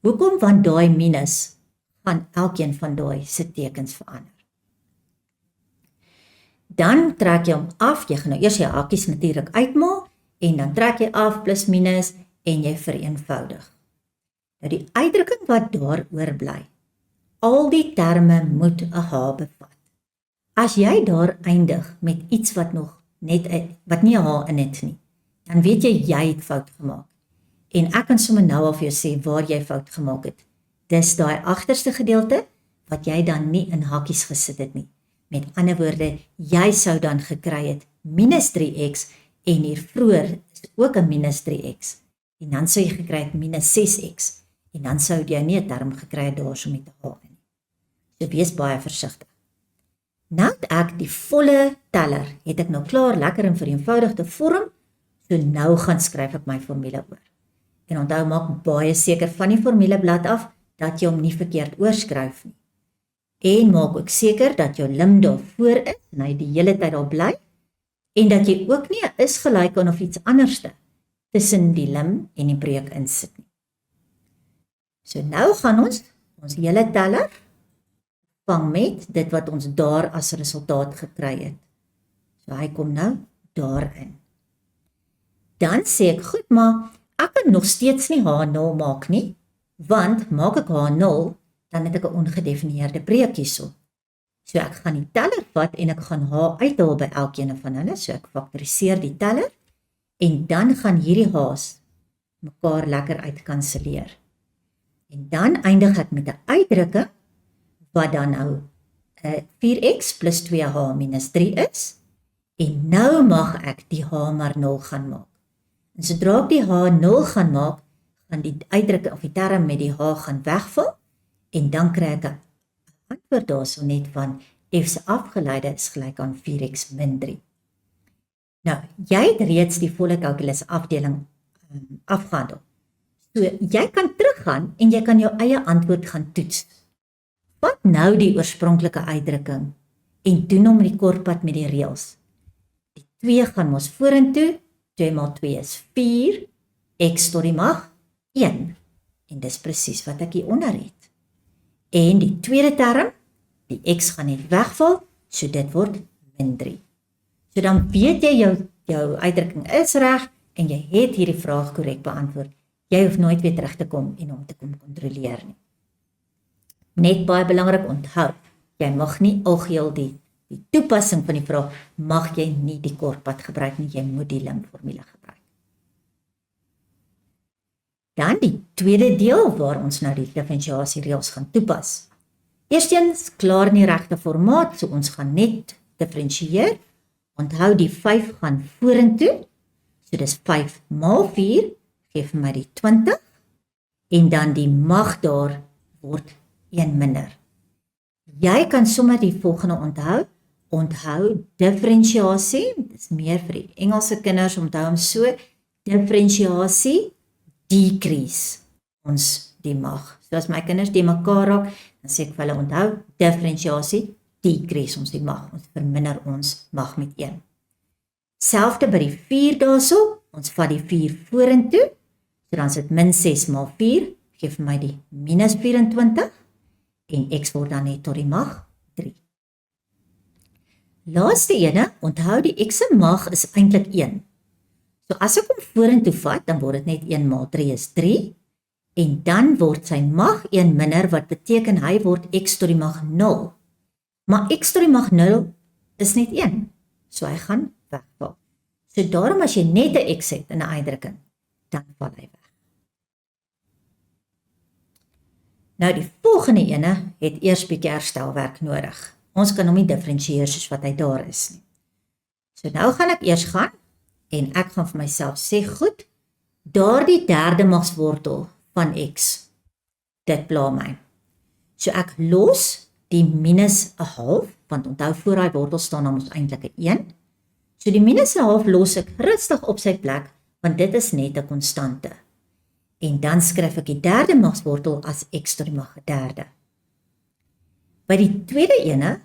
Hoekom? Want daai minus gaan elkeen van daai se tekens verander. Dan trek jy hom af, jy gaan nou eers jou hakkies natuurlik uitmaal, en dan trek jy af plus minus, en jy vereenvoudig. Nou die uitdrukking wat daar oorbly, al die terme moet 'n h bevat. As jy daar eindig met iets wat nog net wat nie 'n h in het nie, dan weet jy het fout gemaak. En ek kan sommer nou al vir jou sê waar jy fout gemaak het. Dis daai agterste gedeelte wat jy dan nie in hakkies gesit het nie. Met ander woorde, jy sou dan gekry het minus 3x en hier vroeër is ook 'n minus 3x. En dan sou jy gekry het minus 6x. En dan sou jy nie 'n term gekry het daarso met 'n h in. So wees baie versigtig. Nou het ek die volle teller, het ek nou klaar lekker in vereenvoudigde vorm, so nou gaan skryf ek my formule oor. En onthou, maak baie seker van die formuleblad af, dat jy hom nie verkeerd oorskryf nie. En maak ook seker dat jou lim daar voor is, en hy die hele tyd daar bly, en dat jy ook nie 'n is gelyk aan of iets anderste tussen die lim en die breuk insit nie. So nou gaan ons hele teller vang met dit wat ons daar as resultaat gekry het. So hy kom nou daarin. Dan sê ek, goed, maar ek kan nog steeds nie H0 maak nie, want maak ek H0, dan het ek 'n ongedefinieerde breuk hierso. So ek gaan die teller vat en ek gaan H uithaal by elkeen van hulle, so ek faktoriseer die teller, en dan gaan hierdie H's mekaar lekker uitkanselleer. En dan eindig ek met 'n uitdrukking wat dan nou 4x plus 2h minus 3 is, en nou mag ek die h maar 0 gaan maak. En sodra ek die h 0 gaan maak, gaan die uitdrukking of die term met die h gaan wegval, en dan kry ek 'n antwoord daarso net van f se afgeleide is gelyk aan 4x min 3. Nou, jy het reeds die volle kalkulus afdeling afgehandel. So, jy kan teruggaan en jy kan jou eie antwoord gaan toets. Vat nou die oorspronklike uitdrukking en doen hom die kortpad met die reëls. Die 2 gaan mos vorentoe, 2 maal 2 is 4, x tot die mag 1. En dis presies wat ek hieronder het. En die tweede term, die x gaan net wegval, so dit word min 3. So dan weet jy jou uitdrukking is reg en jy het hierdie vraag korrek beantwoord. Jy hoef nooit weer terug te kom en hom te kom kontroleer nie. Net baie belangrik onthou, jy mag nie algeheel die toepassing van die vraag, mag jy nie die kortpad gebruik nie, jy moet die limformule gebruik. Dan die tweede deel waar ons nou die differentiasiereëls gaan toepas. Eerstens, klaar in die regte formaat, so ons gaan net differentieer. Onthou die 5 gaan vorentoe, so dis 5 maal 4, gee vir my die 20, en dan die mag daar word 1 minder. Jy kan sommer die volgende onthou differentiasie, dis meer vir die Engelse kinders, onthou hom so, differentiasie, decrease, ons die mag. So as my kinders die mekaar raak, dan sê ek vir hulle onthou, differentiasie, decrease ons die mag, ons verminder ons mag met 1. Selfde by die 4 daarso, ons vat die 4 vorentoe, so dan is dit min 6 maal 4, gee vir my die minus 24, en x word dan net tot die mag 3. Laaste ene, onthou die x se mag is eintlik 1. So as ek hom vorentoe vat, dan word dit net 1 maal 3 is 3, en dan word sy mag 1 minder, wat beteken hy word x tot die mag 0. Maar x tot die mag 0 is net 1, so hy gaan wegval. So daarom as jy net 'n x het in 'n uitdrukking, dan val hy weg. Nou die volgende ene het eers bietjie herstelwerk nodig. Ons kan hom nie differentieer soos wat hy daar is nie. So nou gaan ek eers gaan, en ek gaan vir myself sê, goed, daardie derde magswortel van x, dit pla my. So ek los die minus 'n half, want onthou voor daai wortel staan dan ons eintlik 'n 1. So die minus 'n half los ek rustig op sy plek, want dit is net 'n konstante. En dan skryf ek die derde magswortel as x tot die mag 'n derde. By die tweede ene,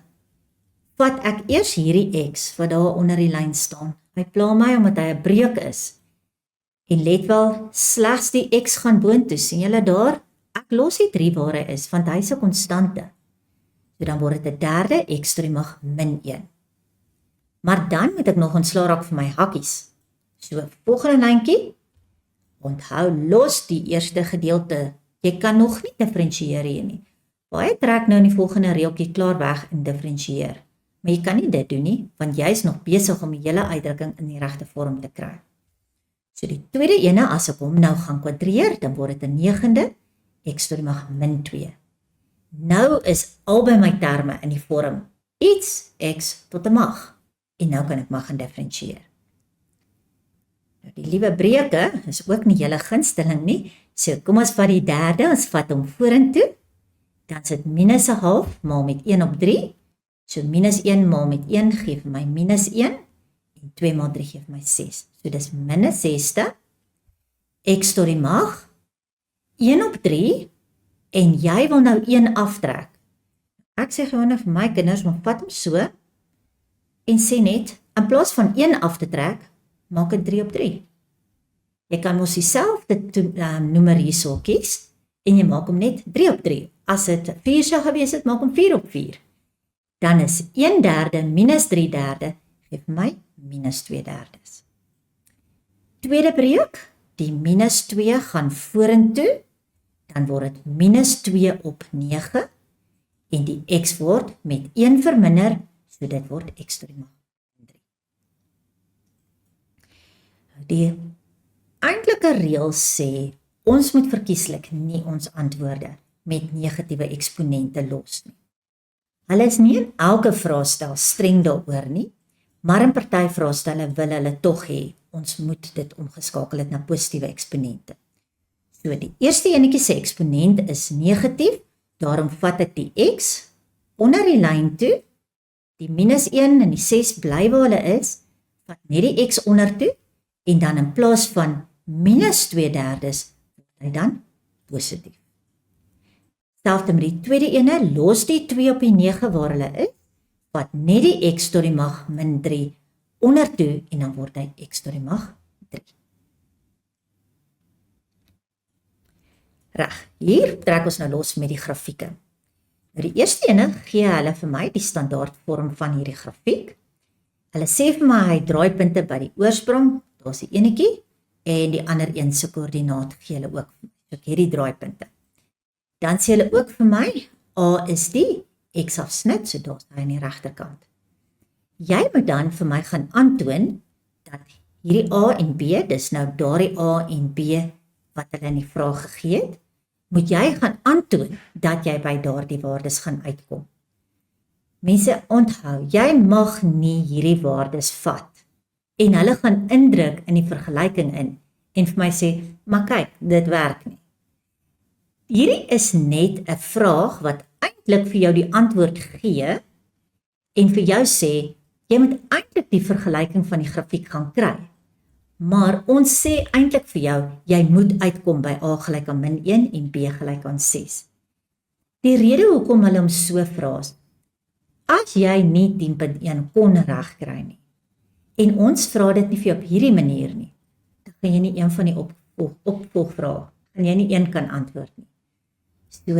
vat ek eers hierdie x wat daar onder die lyn staan. Hy pla my omdat hy 'n breuk is. En let wel, slegs die x gaan boontoe, sien julle daar? Ek los die 3 waar hy is, want hy is 'n konstante. So dan word dit 'n derde x tot die mag min 1. Maar dan moet ek nog ontslaa raak vir my hakkies. So volgende lyntjie, onthou los die eerste gedeelte. Jy kan nog nie differentieer hier nie. Baie trek nou in die volgende reeltjie klaar weg en differentieer. Maar jy kan nie dit doen nie, want jy is nog besig om die hele uitdrukking in die regte vorm te kry. So die tweede ene, as ek hom nou gaan kwadreer, dan word dit 'n 9de, x tot die mag min 2. Nou is albei my terme in die vorm iets x tot 'n mag. En nou kan ek maar gaan differentieer. Nou die liewe breuke is ook nie julle gunsteling nie. So kom ons vat die derde, ons vat hom vorentoe. Dan is dit minus 'n half maal met 1 op 3. So minus 1 maal met 1 gee vir my minus 1. En 2 maal 3 gee vir my 6. So dis minus 6ste. X tot die mag 1 op 3. En jy wil nou 1 aftrek. Ek sê gewoon vir my kinders, maar vat hom so. En sê net, in plaas van 1 af te trek, maak dit 3 op 3. Jy kan mos dieselfde noemer hierso kies, en jy maak hom net 3 op 3. As dit 4 sou gewees het, maak hom 4 op 4. Dan is 1/3 minus 3/3, gee vir my minus 2/3. Tweede breuk, die minus 2 gaan vorentoe, dan word dit minus 2 op 9, en die x word met 1 verminder, so dit word x tot die mag 3. Die eintlike reël sê, ons moet verkieslik nie ons antwoorde met negatiewe eksponente los nie. Hulle is nie in elke vraestel streng daaroor nie, maar in party vraestelle wil hulle tog hê, ons moet dit omgeskakel het na positiewe eksponente. So die eerste enetjie se eksponent is negatief, daarom vat ek die x onder die lyn toe, die -1 en die 6 bly waar hulle is, vat net die x onder toe, en dan in plaas van -2/3 word hy dan positief. Selfs met die tweede ene, los die 2 op die 9 waar hulle is, vat net die x tot die mag -3 onder toe, en dan word hy x tot die mag 3. Reg, hier trek ons nou los met die grafieke. Nou die eerste ene gee hulle vir my die standaardvorm van hierdie grafiek. Hulle sê vir my hy draaipunte by die oorsprong, daar's die enetjie, en die ander een se koördinaat gee hulle ook. So ek het die draaipunte. Dan sê hulle ook vir my, A is die x-afsnit, so daar's hy aan die regterkant. Jy moet dan vir my gaan aantoon dat hierdie A en B, dis nou daardie A en B wat hulle in die vraag gegee het, moet jy gaan aantoon dat jy by daardie waardes gaan uitkom. Mense, onthou, jy mag nie hierdie waardes vat en hulle gaan indruk in die vergelyking in en vir my sê, maar kyk, dit werk nie. Hierdie is net 'n vraag wat eintlik vir jou die antwoord gee en vir jou sê, jy moet eintlik die vergelyking van die grafiek gaan kry. Maar ons sê eintlik vir jou, jy moet uitkom by A gelyk aan -1 en B gelyk aan 6. Die rede hoekom hulle hom so vra is, as jy nie 10.1 kon regkry nie, en ons vra dit nie vir jou op hierdie manier nie, dan kan jy nie een van die opvolgvrae, kan jy nie een kan antwoord nie. So,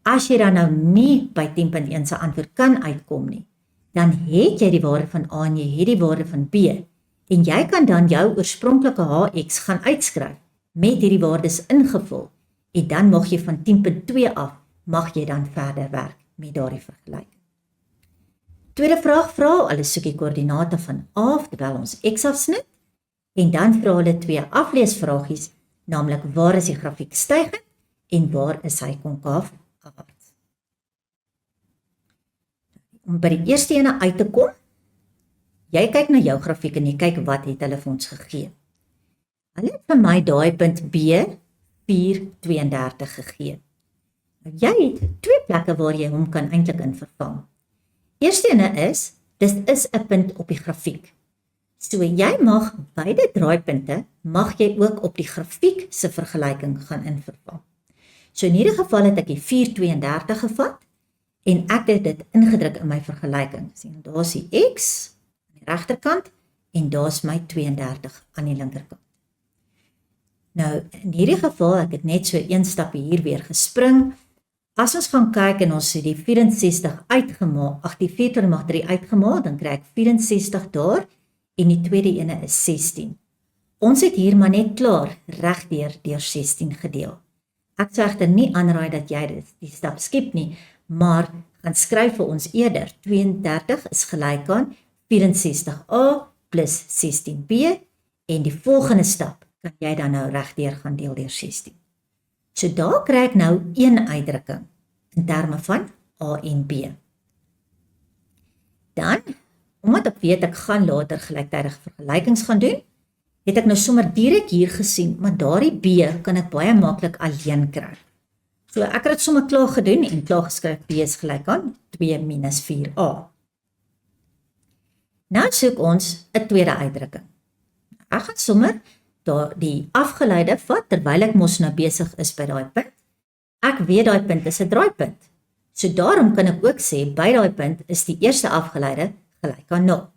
as jy dan nou nie by 10.1 se antwoord kan uitkom nie, dan het jy die waarde van A en jy het die waarde van B, en jy kan dan jou oorspronklike HX gaan uitskryf, met hierdie waardes ingevul, en dan mag jy van 10.2 af, mag jy dan verder werk met daardie vergelyking. Tweede vraag vra, hulle soek die koördinate van A, terwyl ons x-afsnit, en dan vra hulle 2 afleesvragies, naamlik waar is die grafiek stygend, en waar is hy konkaaf afwaarts. Om by die eerste ene uit te kom, jy kyk na jou grafiek en jy kyk wat het hulle vir ons gegee. Hulle het vir my daai punt B 432 gegee. Nou, jy het 2 plekke waar jy hom kan eintlik in vervang. Eerste ene is, dit is 'n punt op die grafiek. So jy mag beide draaipunte, mag jy ook op die grafiek se vergelyking gaan invervang. So in hierdie geval het ek die 432 gevat, en ek het dit ingedruk in my vergelyking. Sien, daar is die x aan die regterkant, en daar is my 32 aan die linkerkant. Nou, in hierdie geval, ek het net so 1 stapie hier weer gespring. As ons gaan kyk en ons het die 64 uitgemaak, die 4 tot die mag 3 uitgemaak, dan kry ek 64 daar, en die tweede ene is 16. Ons het hier maar net klaar regdeur deur 16 gedeel. Ek sou egter nie aanraai dat jy die stap skip nie, maar gaan skryf vir ons eerder, 32 is gelyk aan 64a plus 16b, en die volgende stap kan jy dan nou regdeur gaan deel deur 16. So daar kry ek nou een uitdrukking in terme van A en B. Dan, omdat ek weet ek gaan later gelyktydige vergelykings gaan doen, het ek nou sommer direk hier gesien, maar daardie B kan ek baie maklik alleen kry. So ek het dit sommer klaar gedoen en klaar geskryf B is gelyk aan 2 minus 4a. Nou soek ons 'n tweede uitdrukking. Ek gaan sommer die afgeleide vat, terwyl ek mos nou besig is by daai punt. Ek weet daai punt is 'n draaipunt. So daarom kan ek ook sê, by daai punt is die eerste afgeleide gelyk aan 0.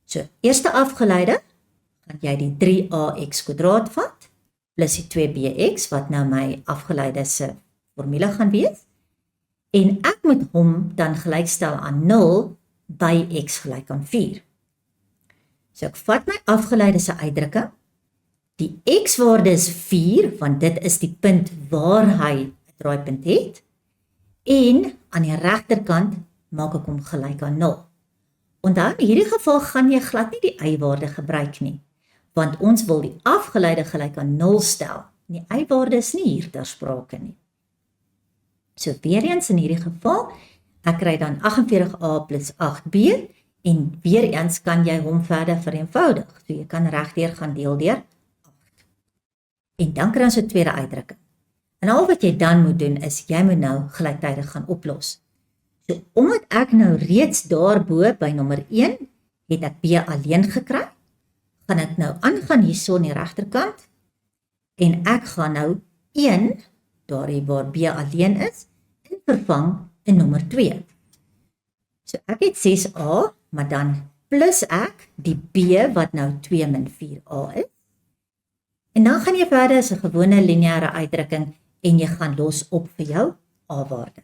So, eerste afgeleide, gaan jy die 3ax² vat, plus die 2bx, wat nou my afgeleide se formule gaan wees. En ek moet hom dan gelykstel aan 0 by x gelyk aan 4. So ek vat my afgeleide se uitdrukking. Die x-waarde is 4, want dit is die punt waar hy 'n draaipunt het. En aan die regterkant maak ek hom gelyk aan 0. Onthou, in hierdie geval gaan jy glad nie die y-waarde gebruik nie, want ons wil die afgeleide gelyk aan 0 stel. Die y-waarde is nie hier ter sprake nie. So weer eens in hierdie geval, Ek kry dan 48a plus 8b, en weer eens kan jy hom verder vereenvoudig. So jy kan regdeur gaan deel deur 8. En dan kry ons 'n tweede uitdrukking. En al wat jy dan moet doen is, jy moet nou gelyktydig gaan oplos. So omdat ek nou reeds daarbo by nommer 1, het ek b alleen gekry, gaan ek nou aangaan hierso aan die regterkant, en ek gaan nou 1, daar waar b alleen is, en vervang in nommer 2. So ek het 6a, maar dan plus ek die b wat nou 2 min 4a is. En dan gaan jy verder as 'n gewone lineêre uitdrukking en jy gaan los op vir jou a-waarde.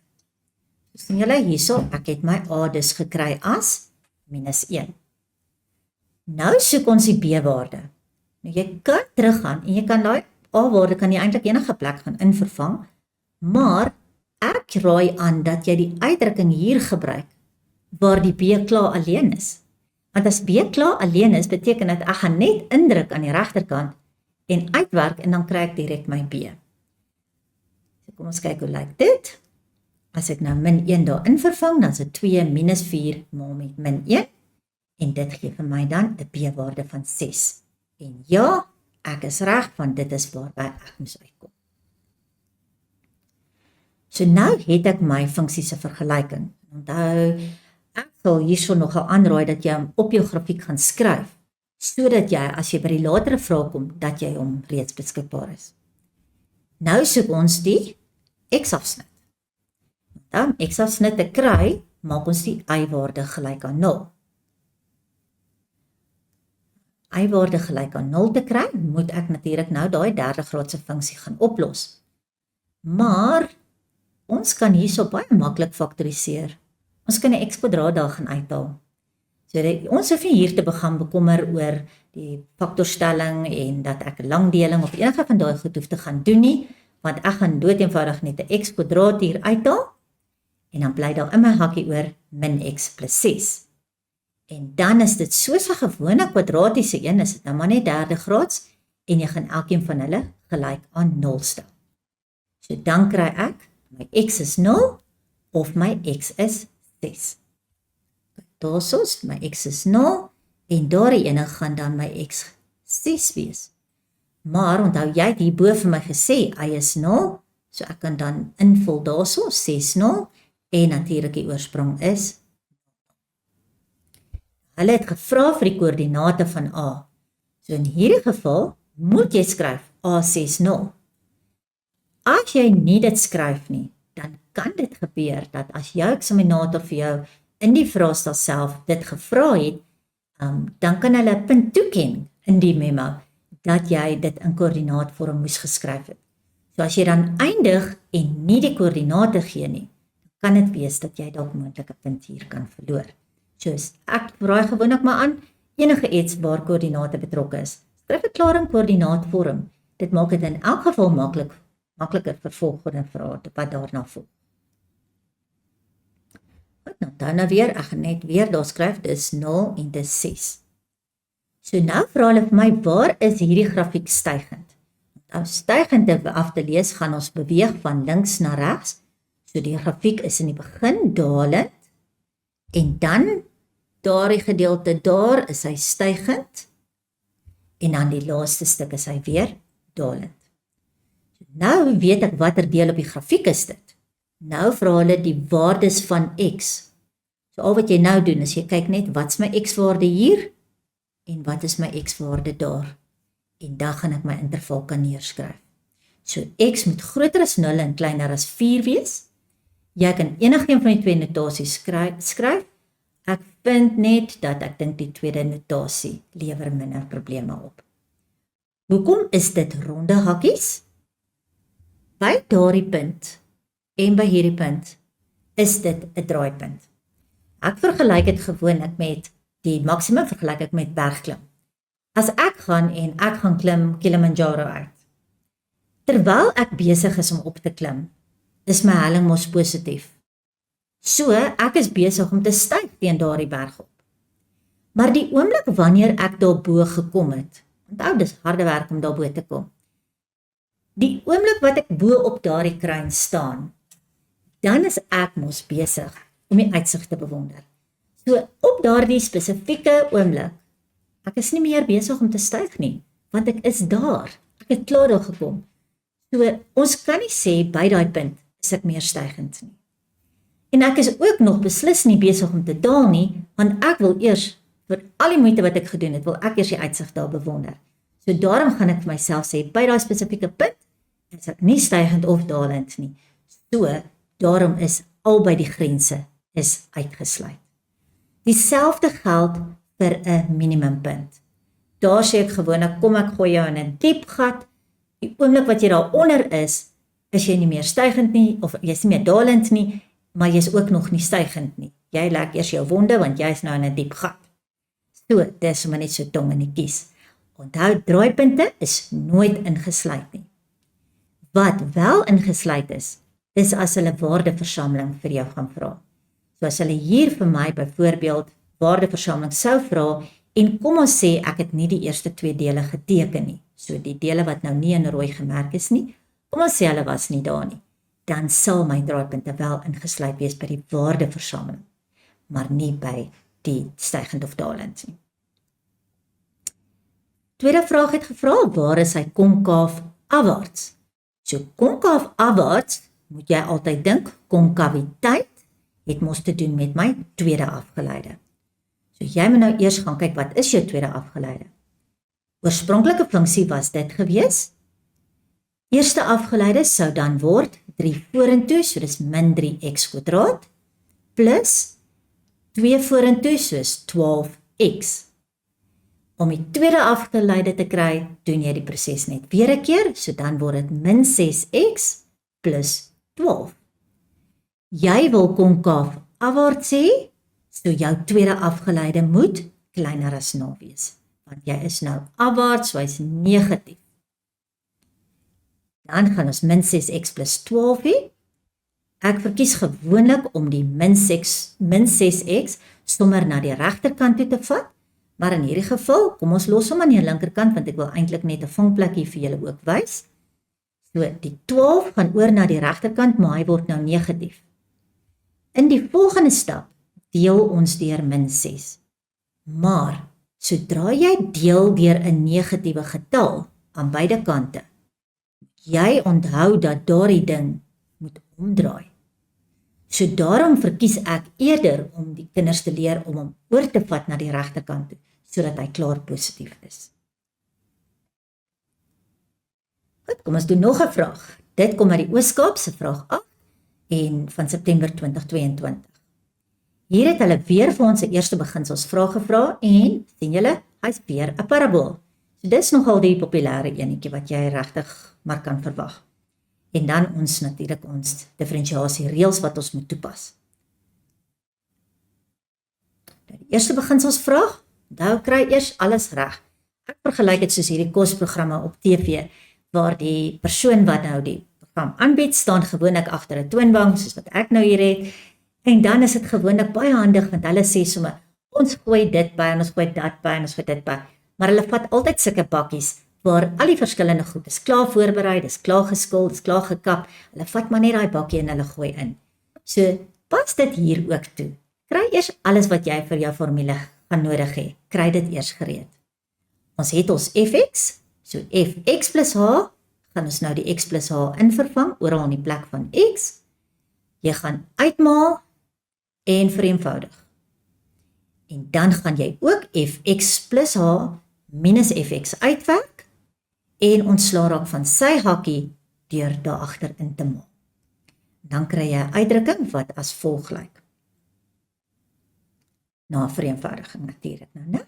So sien julle hierso, ek het my a dus gekry as minus 1. Nou soek ons die b-waarde. Nou jy kan teruggaan en jy kan daai a-waarde kan jy eintlik enige plek gaan invervang, maar ek raai aan dat jy die uitdrukking hier gebruik waar die b klaar alleen is. Want as b klaar alleen is, beteken dit ek gaan net indruk aan die regterkant en uitwerk en dan kry ek direk my b. So kom ons kyk hoe lyk dit. As ek nou min 1 daarin vervang, dan is dit 2 minus 4 maal met min 1 en dit gee vir my dan 'n b-waarde van 6. En ja, ek is reg, want dit is waarby ek moes uitkom. So nou het ek my funksie se vergelyking. Onthou, ek sal hierso nogal aanraai dat jy hom op jou grafiek gaan skryf, sodat jy, as jy by die latere vrae kom, dat jy hom reeds beskikbaar is. Nou soek ons die x-afsnit. Om x-afsnit te kry, maak ons die y-waarde gelyk aan 0. Y-waarde gelyk aan 0 te kry, moet ek natuurlik nou daai derde graadse funksie gaan oplos. Maar ons kan hierso baie maklik faktoriseer. Ons kan 'n x² daar gaan uithaal. So ons hoef nie hier te begin bekommer oor die faktorstelling en dat ek 'n langdeling of enige van daai goed hoef te gaan doen nie, want ek gaan doeteenvoudig net 'n x² hier uithaal en dan bly daar in my hakkie oor min x plus 6. En dan is dit soos 'n gewone kwadratiese een, is dit nou maar net derde graads en jy gaan elkeen van hulle gelyk aan 0 stel. So dan kry ek my x is 0 of my x is 6. Daarsoos, my x is 0 en daardie ene gaan dan my x 6 wees. Maar onthou jy het hierbo vir my gesê y is 0, so ek kan dan invul daarso 6 0 en natuurlik die oorsprong is. Hulle het gevra vir die koördinate van a. So in hierdie geval moet jy skryf a60. As jy nie dit skryf nie, dan kan dit gebeur dat as jou eksaminator vir jou in die vraestel self dit gevra het, dan kan hulle 'n punt toeken in die memo dat jy dit in koördinaatvorm moes geskryf het. So as jy dan eindig en nie die koördinate gee nie, kan dit wees dat jy dalk moontlik 'n punt hier kan verloor. So ek raai gewoonlik maar aan, enige iets waar koördinate betrokke is, skryf dit klaar in koördinaatvorm. Dit maak dit in elk geval makliker vir volgende vrae wat daarna volg. Nou dan weer, ek gaan net weer daar skryf, dis 0 en dis 6. So nou vra hulle vir my, waar is hierdie grafiek stygend? Om stygend af te lees, gaan ons beweeg van links na regs. So die grafiek is in die begin dalend, en dan daardie gedeelte daar is hy stygend, en dan die laaste stuk is hy weer dalend. So nou weet ek watter deel op die grafiek is dit. Nou vra hulle die waardes van x. So al wat jy nou doen is jy kyk net wat is my x-waarde hier en wat is my x-waarde daar. En dan gaan ek my interval kan neerskryf. So x moet groter as 0 en kleiner as 4 wees. Jy kan enige een van die twee notasies skryf. Ek vind net dat ek dink die tweede notasie lewer minder probleme op. Hoekom is dit ronde hakkies? By daardie punt en by hierdie punt is dit 'n draaipunt. Ek vergelyk dit gewoonlik met die maksimum vergelyk ek met bergklim. As ek gaan en ek gaan klim Kilimanjaro uit. Terwyl ek besig is om op te klim, is my helling mos positief. So ek is besig om te styg teen daardie berg op. Maar die oomblik wanneer ek daarbo gekom het, onthou dis harde werk om daarbo te kom. Die oomblik wat ek bo op daardie kruin staan, dan is ek mos besig om die uitsig te bewonder. So op daardie spesifieke oomblik, ek is nie meer besig om te styg nie, want ek is daar. Ek het klaar daar gekom. So ons kan nie sê by daai punt is ek meer stygend nie. En ek is ook nog beslis nie besig om te daal nie, want ek wil eers, vir al die moeite wat ek gedoen het, wil ek eers die uitsig daar bewonder. So daarom gaan ek vir myself sê, by daai spesifieke punt, is ek nie stygend of dalend nie. So, daarom is albei die grense is uitgesluit. Dieselfde geld vir 'n minimumpunt. Daar sê ek gewoonlik, kom ek gooi jou in 'n diep gat, die oomblik wat jy daaronder is jy nie meer stygend nie, of jy is nie meer dalend nie, maar jy is ook nog nie stygend nie. Jy lek eers jou wonde, want jy is nou in 'n diep gat. So, dis maar net so tong in die kies. Onthou, draaipunte is nooit ingesluit nie. Wat wel ingesluit is as hulle waardeversameling vir jou gaan vra. So as hulle hier vir my byvoorbeeld waardeversameling sou vra, en kom ons sê ek het nie die eerste 2 dele geteken nie, so die dele wat nou nie in rooi gemerk is nie, kom ons sê hulle was nie daar nie, dan sal my draaipunte wel ingesluit wees by die waardeversameling, maar nie by die stygend of dalend nie. Tweede vraag het gevra, waar is hy konkaaf afwaarts? So konkaaf afwaarts, moet jy altyd dink, konkaviteit het mos te doen met my tweede afgeleide. So jy moet nou eers gaan kyk, wat is jou tweede afgeleide? Oorspronklike funksie was dit gewees. Eerste afgeleide sou dan word 3 vorentoe, so dis min 3x², plus 2 vorentoe, soos 12x. Om die tweede afgeleide te kry, doen jy die proses net weer 'n keer, so dan word dit min 6x plus 12. Jy wil konkaaf afwaarts hê, so jou tweede afgeleide moet kleiner as 0 wees, want jy is nou afwaarts, so hy's negatief. Dan gaan ons min 6x plus 12 hê. Ek verkies gewoonlik om die min 6x sommer na die regterkant toe te vat, maar in hierdie geval, kom ons los hom aan die linkerkant, want ek wil eintlik net 'n vangplek hier vir julle ook wys. So, die 12 gaan oor na die regterkant, maar hy word nou negatief. In die volgende stap, deel ons deur min 6. Maar, sodra jy deel deur 'n negatiewe getal aan beide kante, jy onthou dat daardie ding moet omdraai. So daarom verkies ek eerder om die kinders te leer om hom oor te vat na die regterkant toe, sodat hy klaar positief is. Goed, kom ons doen nog 'n vraag. Dit kom uit die Oos-Kaap se vraag 8 en van September 2022. Hier het hulle weer vir ons 'n eerste beginsels vraag gevra en sien julle, hy's weer 'n parabool. So dis nogal die populêre enetjie wat jy regtig maar kan verwag. En dan ons natuurlik ons differentiasie reëls wat ons moet toepas. Die eerste beginselsvraag, onthou kry eers alles reg. Ek vergelyk dit soos hierdie kosprogramme op TV, waar die persoon wat nou die program aanbied, staan gewoonlik agter 'n toonbank, soos wat ek nou hier het, en dan is dit gewoonlik baie handig, want hulle sê sommer, ons gooi dit by, en ons gooi dat by, en ons gooi dit by, maar hulle vat altyd sulke bakkies, waar al die verskillende goed is klaar voorberei, dis klaar geskil, dis klaar gekap, hulle vat maar net daai bakkie en hulle gooi in. So, pas dit hier ook toe. Kry eers alles wat jy vir jou formule gaan nodig hê, kry dit eers gereed. Ons het ons fx, so fx plus h, gaan ons nou die x plus h invervang, oral in die plek van x. Jy gaan uitmaal en vereenvoudig. En dan gaan jy ook fx plus h minus fx uitwerk, en ontslaa raak van sy hakkie deur daar agter in te maal. Dan kry jy 'n uitdrukking wat as volg lyk. Na vereenvoudiging natuurlik nou, né?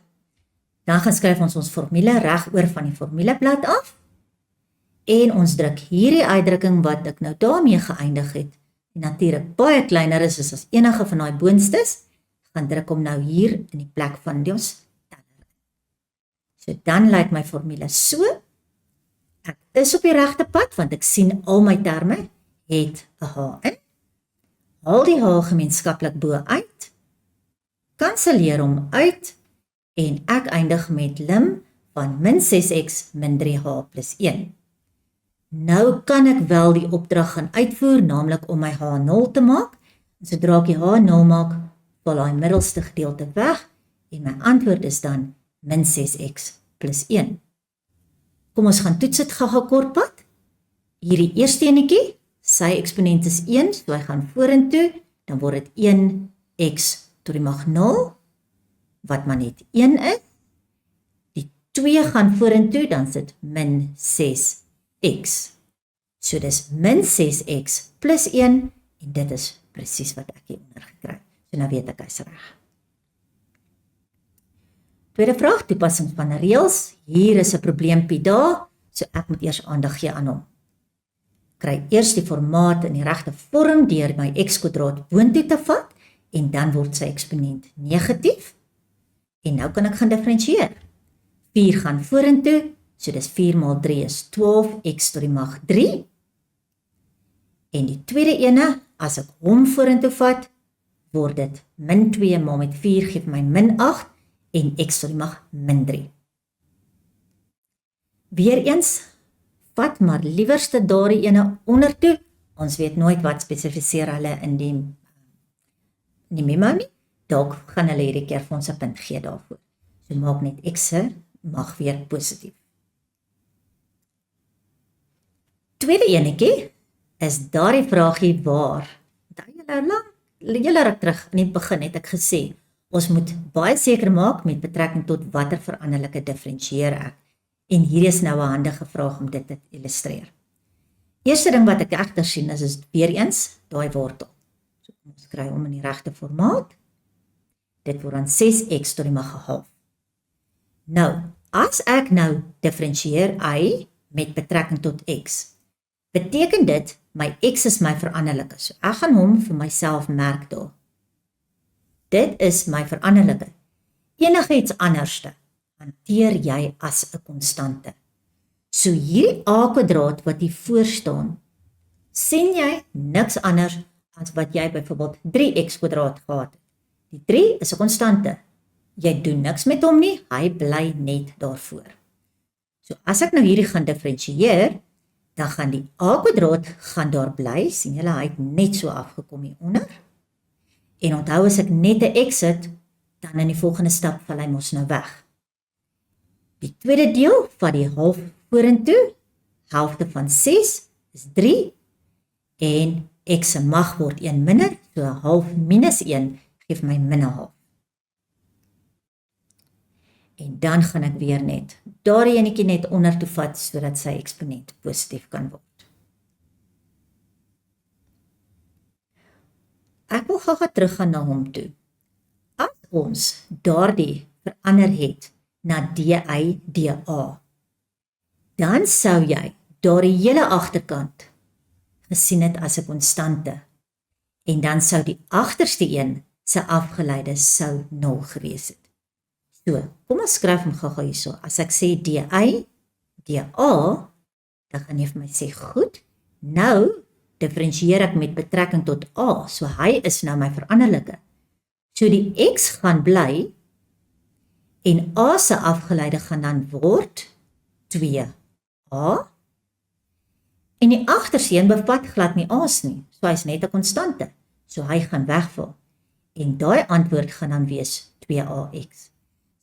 Dan gaan skryf ons formule reg oor van die formuleblad af, en ons druk hierdie uitdrukking wat ek nou daarmee geëindig het, en natuurlik baie kleiner is as enige van daai boonstes, gaan druk hom nou hier in die plek van ons teller. So dan lyk my formule so. Ek is op die regte pad, want ek sien al my terme het 'n h in. Haal die h gemeenskaplik bo uit, kanselleer hom uit, en ek eindig met lim van min 6x min 3h plus 1. Nou kan ek wel die opdrag gaan uitvoer, naamlik om my h 0 te maak, Sodra ek die H nul maak, val daai middelste gedeelte weg en my antwoord is dan min 6x plus 1. Kom ons gaan toets dit gou kortpad. Hierdie eerste enetjie, sy eksponent is 1, so hy gaan vorentoe, dan word dit 1x tot die mag 0, wat maar net 1 is. Die 2 gaan vorentoe, dan sit min 6x. So dis min 6x plus 1, en dit is presies wat ek hieronder gekry het. So nou weet ek hy's reg. Tweede vraag, toepassing van reëls. Hier is 'n probleempie daar, so ek moet eers aandag gee aan hom. Kry eers die formaat in die regte vorm deur my x² boontoe te vat, en dan word sy eksponent negatief. En nou kan ek gaan diferensieer. 4 gaan vorentoe, so dis 4 maal 3 is 12x tot die mag 3. En die tweede ene, as ek hom vorentoe vat, word dit min 2 maal met 4 gee my min 8 en x tot die mag min 3. Weereens, vat maar liewerste daardie ene ondertoe. Ons weet nooit wat spesifiseer hulle in die memo nie. Dalk gaan hulle hierdie keer vir ons 'n punt gee daarvoor. So maak net x se mag weer positief. Tweede enetjie is daardie vraagie waar. Julle ruk terug in die begin het ek gesê, ons moet baie seker maak met betrekking tot watter veranderlike diferensieer ek. En hier is nou 'n handige vraag om dit te illustreer. Eerste ding wat ek egter sien is weer eens daai wortel. So ons kry hom in die regte formaat. Dit word dan 6x tot die mag 1/2. Nou, as ek nou diferensieer y met betrekking tot x, beteken dit my x is my veranderlike. So ek gaan hom vir myself merk daar. Dit is my veranderlike. Enigiets anderste hanteer jy as 'n konstante. So hierdie a² wat hier voor staan, sien jy niks anders as wat jy byvoorbeeld 3x² gehad het. Die 3 is 'n konstante. Jy doen niks met hom nie, hy bly net daarvoor. So as ek nou hierdie gaan diferensieer, dan gaan die a² gaan daar bly, sien julle, hy het net so afgekom hieronder. En onthou as ek net 'n x het, dan in die volgende stap val hy mos nou weg. Die tweede deel van die half vorentoe, helfte van 6 is 3, en x se mag word 1 minder, so 'n half minus 1 geef my min 'n half. En dan gaan ek weer net daardie enetjie net onder toe vat, sodat sy eksponent positief kan word. Ek wil gou teruggaan na hom toe. As ons daardie verander het na DI, DA, dan sou jy daardie hele agterkant gesien het as 'n konstante. En dan sou die agterste een se afgeleide sou 0 gewees het. So, kom ons skryf hom gou hierso. As ek sê DI, DA, dan gaan jy vir my sê, goed, nou diferensieer ek met betrekking tot A, so hy is nou my veranderlike. So die x gaan bly, en A se afgeleide gaan dan word 2a, en die agterste een bevat glad nie A's nie, so hy is net 'n konstante, so hy gaan wegval, en daai antwoord gaan dan wees 2ax.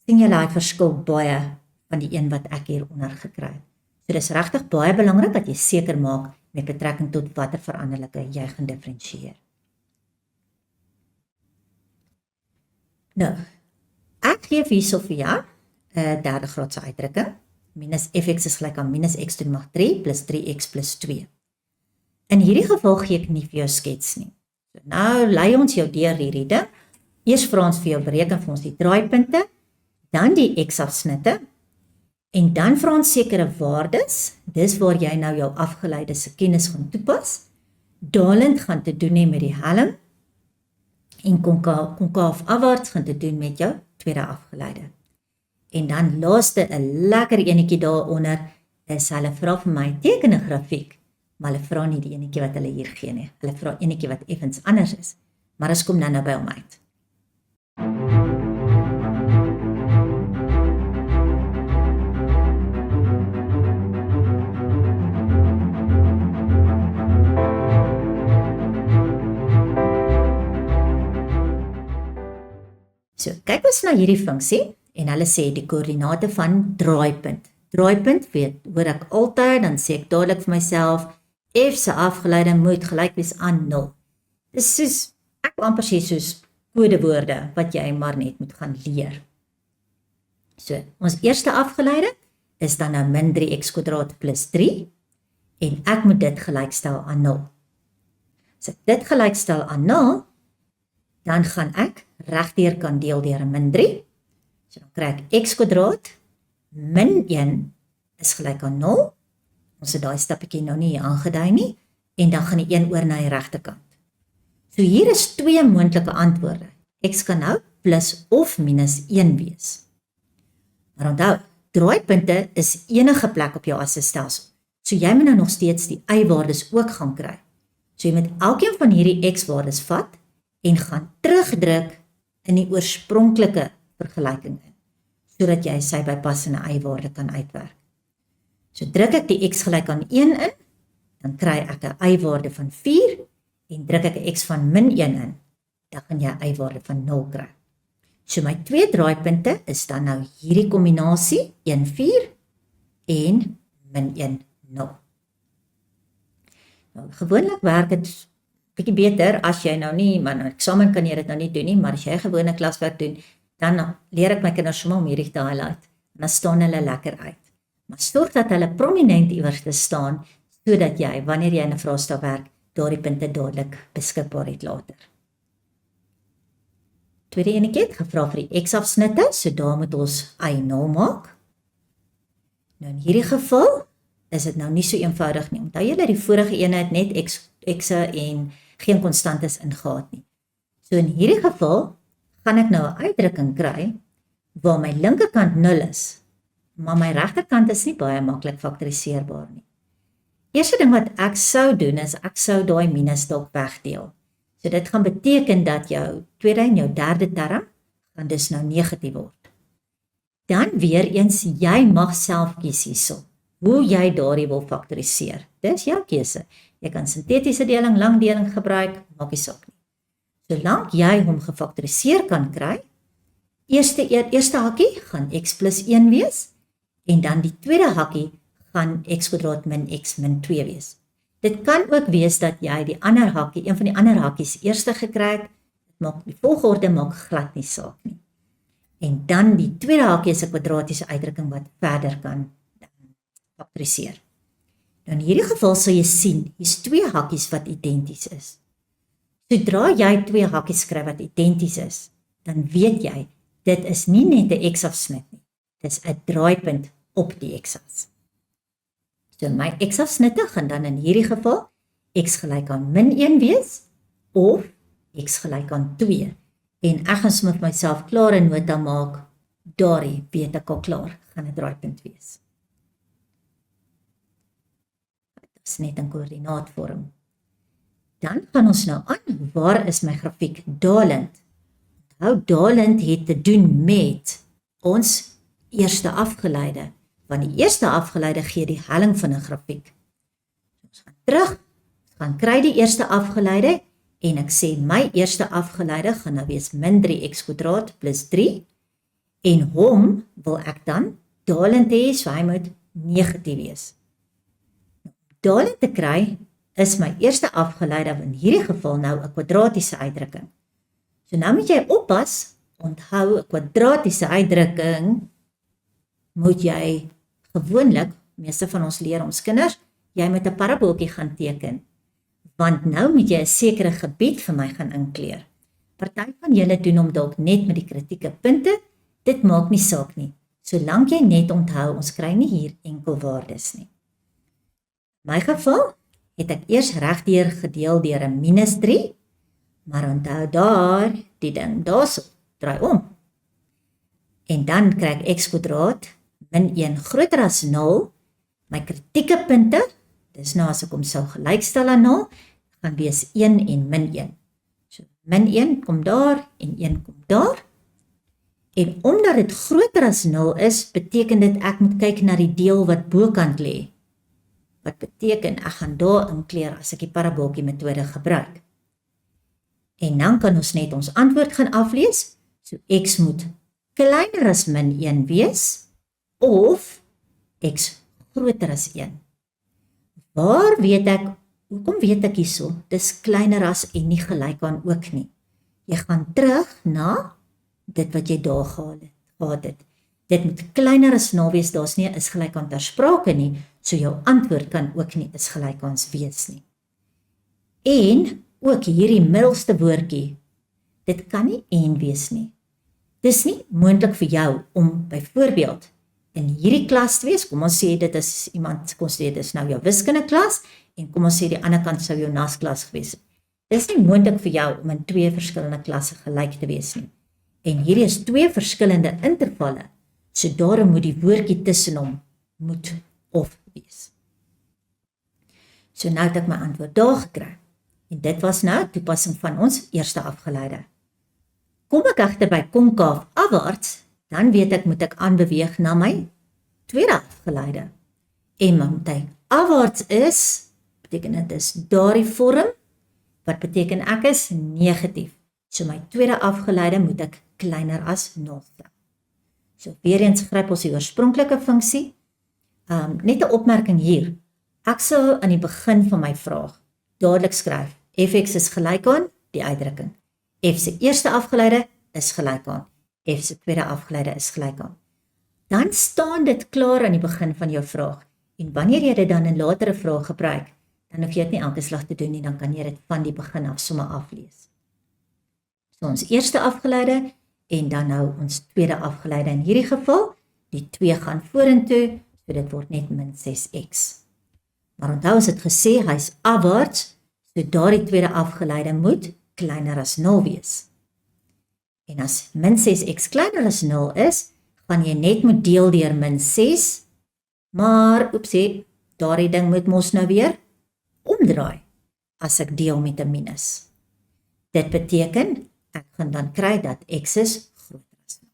Sien julle hy verskil baie van die een wat ek hieronder gekry het. So dis regtig baie belangrik dat jy seker maak met betrekking tot watter veranderlike jy gaan diferensieer. Nou, ek gee hierso vir jou 'n derde graadse uitdrukking. Minus fx is gelyk aan minus x tot die mag 3 plus 3x plus 2. In hierdie geval gee ek nie vir jou skets nie. So nou lei ons jou deur hierdie ding. Eers vra ons vir jou bereken vir ons die draaipunte, dan die x-afsnitte, en dan vra ons sekere waardes, dis waar jy nou jou afgeleide se kennis gaan toepas. Dalend gaan te doen hê met die helm, en konkaaf afwaarts gaan te doen met jou tweede afgeleide. En dan laaste 'n lekker enetjie daaronder, is hulle vra vir my teken 'n grafiek, maar hulle vra nie die enetjie wat hulle hier gee nie. Hulle vra enetjie wat effens anders is, maar ons kom nou by hom uit. So, kyk ons na hierdie funksie, en hulle sê die koördinate van draaipunt. Draaipunt hoor ek altyd, dan sê ek dadelik vir myself, f se afgeleide moet gelyk wees aan 0. Dis soos, ek wil amper sê soos kodewoorde, wat jy maar net moet gaan leer. So, ons eerste afgeleide is dan nou min 3x² plus 3, en ek moet dit gelykstel aan 0. As ek dit gelykstel aan 0, dan gaan ek regdeur kan deel deur 'n min 3. So dan kry ek x² min 1 is gelyk aan 0. Ons het daai stappietjie nou nie hier aangedui nie, en dan gaan die 1 oor na die regterkant. So hier is 2 moontlike antwoorde. X kan nou plus of minus 1 wees. Maar onthou, draaipunte is enige plek op jou asstelsel. So jy moet nou nog steeds die y-waardes ook gaan kry. So jy moet elkeen van hierdie x-waardes vat en gaan terugdruk in die oorspronklike vergelyking in, sodat jy sy bypassende y-waarde kan uitwerk. So druk ek die x gelyk aan 1 in, dan kry ek 'n y-waarde van 4, en druk ek 'n x van min 1 in, dan gaan jy 'n y-waarde van 0 kry. So my 2 draaipunte is dan nou hierdie kombinasie, 1, 4 en min 1, 0. Nou, gewoonlik werk dit bietjie beter as jy nou nie, maar in eksamen kan jy dit nou nie doen nie, maar as jy gewone klaswerk doen, dan leer ek my kinders sommer om hierdie te highlight, en dan staan hulle lekker uit. Maar sorg dat hulle prominent iewers te staan, sodat jy, wanneer jy in 'n vraestel werk, daardie punte dadelik beskikbaar het later. Tweede enetjie het gevra vir die x-afsnitte, so daar moet ons y0 maak. Nou in hierdie geval is dit nou nie so eenvoudig nie. Onthou julle die vorige ene het net x'e en geen konstantes ingehaat nie. So in hierdie geval gaan ek nou 'n uitdrukking kry waar my linkerkant 0 is, maar my regterkant is nie baie maklik faktoriseerbaar nie. Eerste ding wat ek sou doen is ek sou daai minus dalk wegdeel. So dit gaan beteken dat jou tweede en jou derde term gaan dus nou negatief word. Dan weer eens, jy mag self kies hierso, hoe jy daardie wil faktoriseer. Dis jou keuse. Jy kan sintetiese deling, langdeling gebruik, maak nie saak nie. Solank jy hom gefaktoriseer kan kry, eerste hakkie gaan x plus 1 wees, en dan die tweede hakkie gaan x² min x min 2 wees. Dit kan ook wees dat jy die ander hakkie, een van die ander hakkies eerste gekry het, die volgorde maak glad nie saak nie. En dan die tweede hakkie is 'n kwadratiese uitdrukking wat verder kan faktoriseer. Nou in hierdie geval sal jy sien, hier's 2 hakkies wat identies is. Sodra jy 2 hakkies skryf wat identies is, dan weet jy, dit is nie net 'n x-afsnit nie, dit is 'n draaipunt op die x-as. So my x-afsnitte gaan dan in hierdie geval x gelyk aan min 1 wees, of x gelyk aan 2. En ek gaan sommer vir myself klaar 'n nota maak, daardie weet ek al klaar, gaan 'n draaipunt wees. Dit is net 'n koördinaatvorm. Dan gaan ons nou aan, waar is my grafiek dalend? Onthou, dalend het te doen met ons eerste afgeleide, want die eerste afgeleide gee die helling van 'n grafiek. Ons gaan terug, gaan kry die eerste afgeleide, en ek sê my eerste afgeleide gaan nou wees min 3x² plus 3, en hom wil ek dan dalend hê, so hy moet negatief wees. Dalend te kry, is my eerste afgeleide in hierdie geval nou 'n kwadratiese uitdrukking. So nou moet jy oppas, onthou 'n kwadratiese uitdrukking moet jy gewoonlik, meeste van ons leer ons kinders, jy moet 'n parabooltjie gaan teken, want nou moet jy 'n sekere gebied vir my gaan inkleer. Party van julle doen hom dalk net met die kritieke punte, dit maak nie saak nie, solank jy net onthou, ons kry nie hier enkelwaardes nie. In my geval het ek eers regdeur gedeel deur 'n minus 3, maar onthou daar, die ding daarso, draai om. En dan kry ek x² min 1 groter as 0, my kritieke punte, dis nou as ek hom sou gelykstel aan 0, gaan wees 1 en min 1. So min 1 kom daar en 1 kom daar. En omdat dit groter as 0 is, beteken dit ek moet kyk na die deel wat bokant lê. Wat beteken ek gaan daar inkleer as ek die parabooltjie metode gebruik. En dan kan ons net ons antwoord gaan aflees. So x moet kleiner as min 1 wees, of x groter as 1. Hoekom weet ek hierso, dis kleiner as en nie gelyk aan ook nie. Jy gaan terug na dit wat jy daar gehad het. Dit moet kleiner as 0 wees, daar's nie 'n is gelyk aan ter sprake nie, so jou antwoord kan ook nie is gelyk aan wees nie. En ook hierdie middelste woordjie, dit kan nie en wees nie. Dis nie moontlik vir jou om byvoorbeeld in hierdie klas te wees, kom ons sê dit is iemand, kom ons sê dit is nou jou wiskunde klas, en kom ons sê die ander kant sou jou nasklas gewees het. Dit is nie moontlik vir jou om in 2 verskillende klasse gelyk te wees nie. En hierdie is 2 verskillende intervalle, so daarom moet die woordjie tussen hom moet of wees. So nou het ek my antwoord daar gekry. En dit was nou toepassing van ons eerste afgeleide. Kom ek agter by konkaaf afwaarts, dan weet ek moet ek aanbeweeg na my tweede afgeleide. En omdat hy afwaarts is, beteken dit is daardie vorm, wat beteken ek is negatief. So my tweede afgeleide moet ek kleiner as 0 stel. So weer eens gryp ons die oorspronklike funksie. Net 'n opmerking hier. Ek sal aan die begin van my vraag dadelik skryf, fx is gelyk aan die uitdrukking. F se eerste afgeleide is gelyk aan. F se tweede afgeleide is gelyk aan. Dan staan dit klaar aan die begin van jou vraag. En wanneer jy dit dan in latere vrae gebruik, dan hoef jy dit nie elke slag te doen nie, dan kan jy dit van die begin af sommer aflees. So ons eerste afgeleide en dan nou ons tweede afgeleide in hierdie geval, die 2 gaan vorentoe, so dit word net min 6x. Maar onthou ons het gesê, hy's afwaarts, so daardie tweede afgeleide moet kleiner as 0 wees. En as min 6x kleiner as 0 is, gaan jy net moet deel deur min 6, maar, oepsie, daardie ding moet mos nou weer omdraai, as ek deel met 'n minus. Dit beteken, ek gaan dan kry dat x is groter as 0.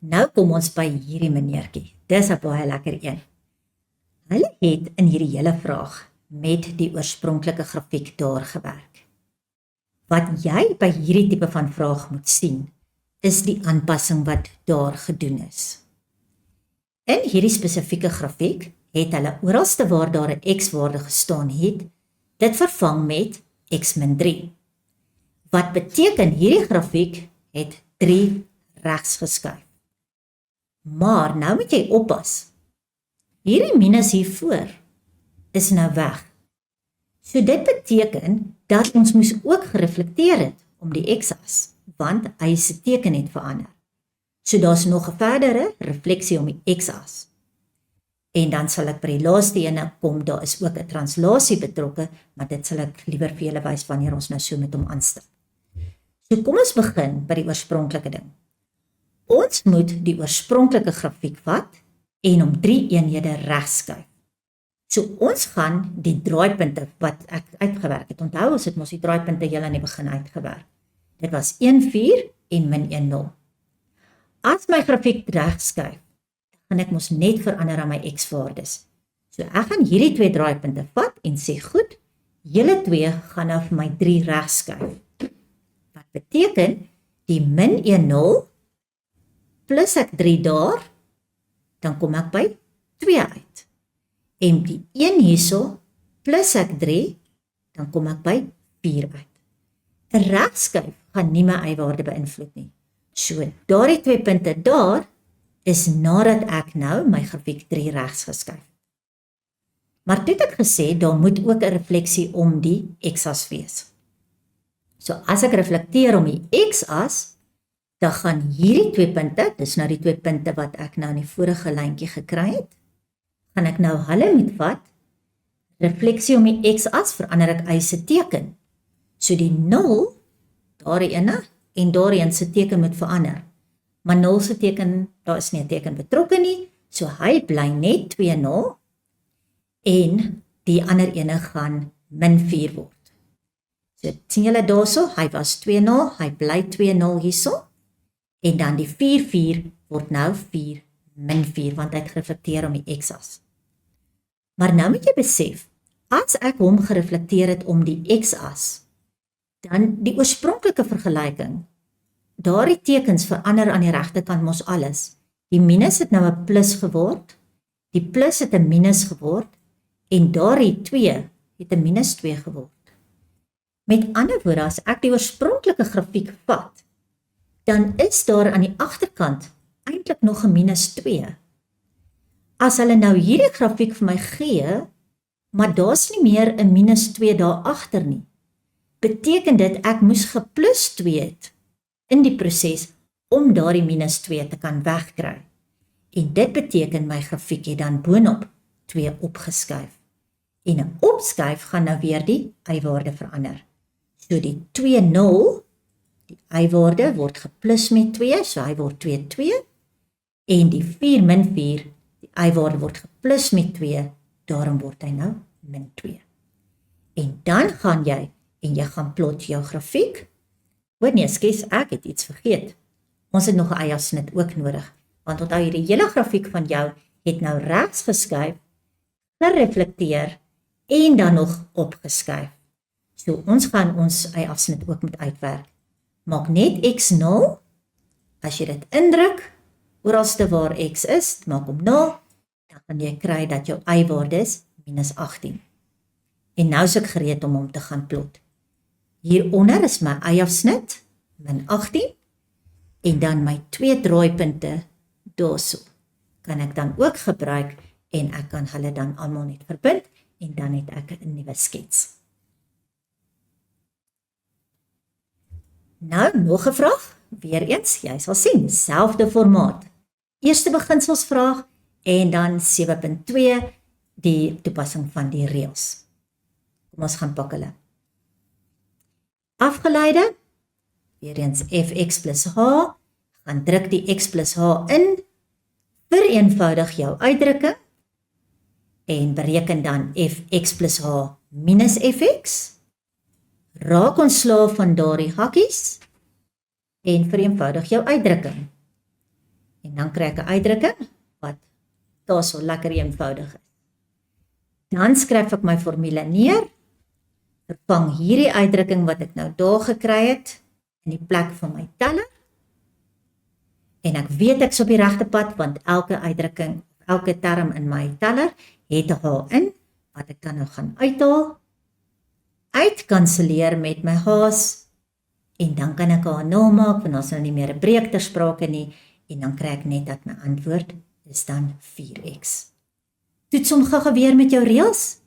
Nou kom ons by hierdie meneertjie. Dis 'n baie lekker een. Hulle het in hierdie hele vraag met die oorspronklike grafiek daar gewerk. Wat jy by hierdie tipe van vraag moet sien, is die aanpassing wat daar gedoen is. In hierdie spesifieke grafiek het hulle oralste waar daar 'n x-waarde gestaan het, dit vervang met x min 3. Wat beteken hierdie grafiek het 3 regs geskuif. Maar nou moet jy oppas. Hierdie minus hiervoor is nou weg. So dit beteken dat ons moes ook gereflekteer het om die x-as, want hy se teken het verander. So daar's nog 'n verdere refleksie om die x-as. En dan sal ek by die laaste ene kom, daar is ook 'n translasie betrokke, maar dit sal ek liewer vir julle wys wanneer ons nou so met hom aanstap. So kom ons begin by die oorspronklike ding. Ons moet die oorspronklike grafiek vat en om 3 eenhede regskuif. So ons gaan die draaipunte wat ek uitgewerk het, onthou ons het mos die draaipunte heel aan die begin uitgewerk. Dit was 1, 4 en min 1, 0. As my grafiek regskuif, gaan ek mos net verander aan my x-waardes. So ek gaan hierdie 2 draaipunte vat en sê goed, julle 2 gaan nou vir my 3 regskuif. Wat beteken, die min 1, 0, plus ek 3 daar, dan kom ek by 2 uit. En die 1 hierso, plus ek 3, dan kom ek by 4 uit. 'n Regskuif gaan nie my y-waarde beïnvloed nie. So, daardie 2 punte daar, is nadat ek nou my grafiek 3 regs geskuif. Maar toe het ek gesê, daar moet ook 'n refleksie om die x-as wees. So as ek reflekteer om die x-as, dan gaan hierdie 2 punte, dis nou die 2 punte wat ek nou in die vorige lyntjie gekry het, gaan ek nou hulle moet vat, refleksie om die x-as verander ek y se teken. So die 0, daardie ene, en daardie een se teken moet verander. Maar 0 se teken, daar is nie 'n teken betrokke nie, so hy bly net 2,0 en die ander ene gaan min 4 word. So sien julle daarso, hy was 2,0, hy bly 2,0 hierso, en dan die 4,4 word nou 4 min 4, want hy het gereflekteer om die x-as. Maar nou moet jy besef, as ek hom gereflekteer het om die x-as, Dan die oorspronklike vergelyking. Daardie tekens verander aan die regterkant mos alles. Die minus het nou 'n plus geword, die plus het 'n minus geword, en daardie 2 het 'n minus 2 geword. Met ander woorde, as ek die oorspronklike grafiek vat, dan is daar aan die agterkant eintlik nog 'n minus 2. As hulle nou hierdie grafiek vir my gee, maar daar's nie meer 'n minus 2 daar agter nie, beteken dit ek moes geplus 2 het in die proses om daardie minus 2 te kan wegkry. En dit beteken my grafiek het dan boonop 2 opgeskuif. En 'n opskuif gaan nou weer die y-waarde verander. So die 2,0, die y-waarde word geplus met 2, so hy word 2,2. En die 4 min 4, die y-waarde word geplus met 2, daarom word hy nou min 2. En dan gaan jy, en jy gaan plot jou grafiek. Nee, skes, ek het iets vergeet. Ons het nog 'n y-afsnit ook nodig, want onthou hierdie hele grafiek van jou het nou regs geskuif, gereflekteer en dan nog opgeskuif. So ons gaan ons y-afsnit ook moet uitwerk. Maak net x 0, as jy dit indruk, oralste waar x is, maak hom 0, dan gaan jy kry dat jou y-waarde is minus 18. En nou is ek gereed om hom te gaan plot. Hieronder is my y-afsnit, min 18, en dan my 2 draaipunte daarso kan ek dan ook gebruik en ek kan hulle dan almal net verbind en dan het ek 'n nuwe skets. Nou, nog 'n vraag, weer eens, jy sal sien, selfde formaat. Eerste beginselsvraag en dan 7.2, die toepassing van die reëls. Kom ons gaan pak hulle. Afgeleide, weer eens fx plus h, gaan druk die x plus h in, vereenvoudig jou uitdrukking, en bereken dan fx plus h minus fx, raak ontslae van daardie hakkies, en vereenvoudig jou uitdrukking. En dan kry ek 'n uitdrukking, wat daar so lekker eenvoudig is. Dan skryf ek my formule neer, vervang hierdie uitdrukking wat ek nou daar gekry het, in die plek van my teller, en ek weet ek's op die regte pad, want elke uitdrukking, elke term in my teller, het 'n h in, wat ek dan nou gaan uithaal, uitkanseleer met my h's, en dan kan ek h0 maak, want ons nou nie meer 'n breek ter sprake nie, en dan kry ek net dat my antwoord is dan 4x. Toets hom gou weer met jou reëls,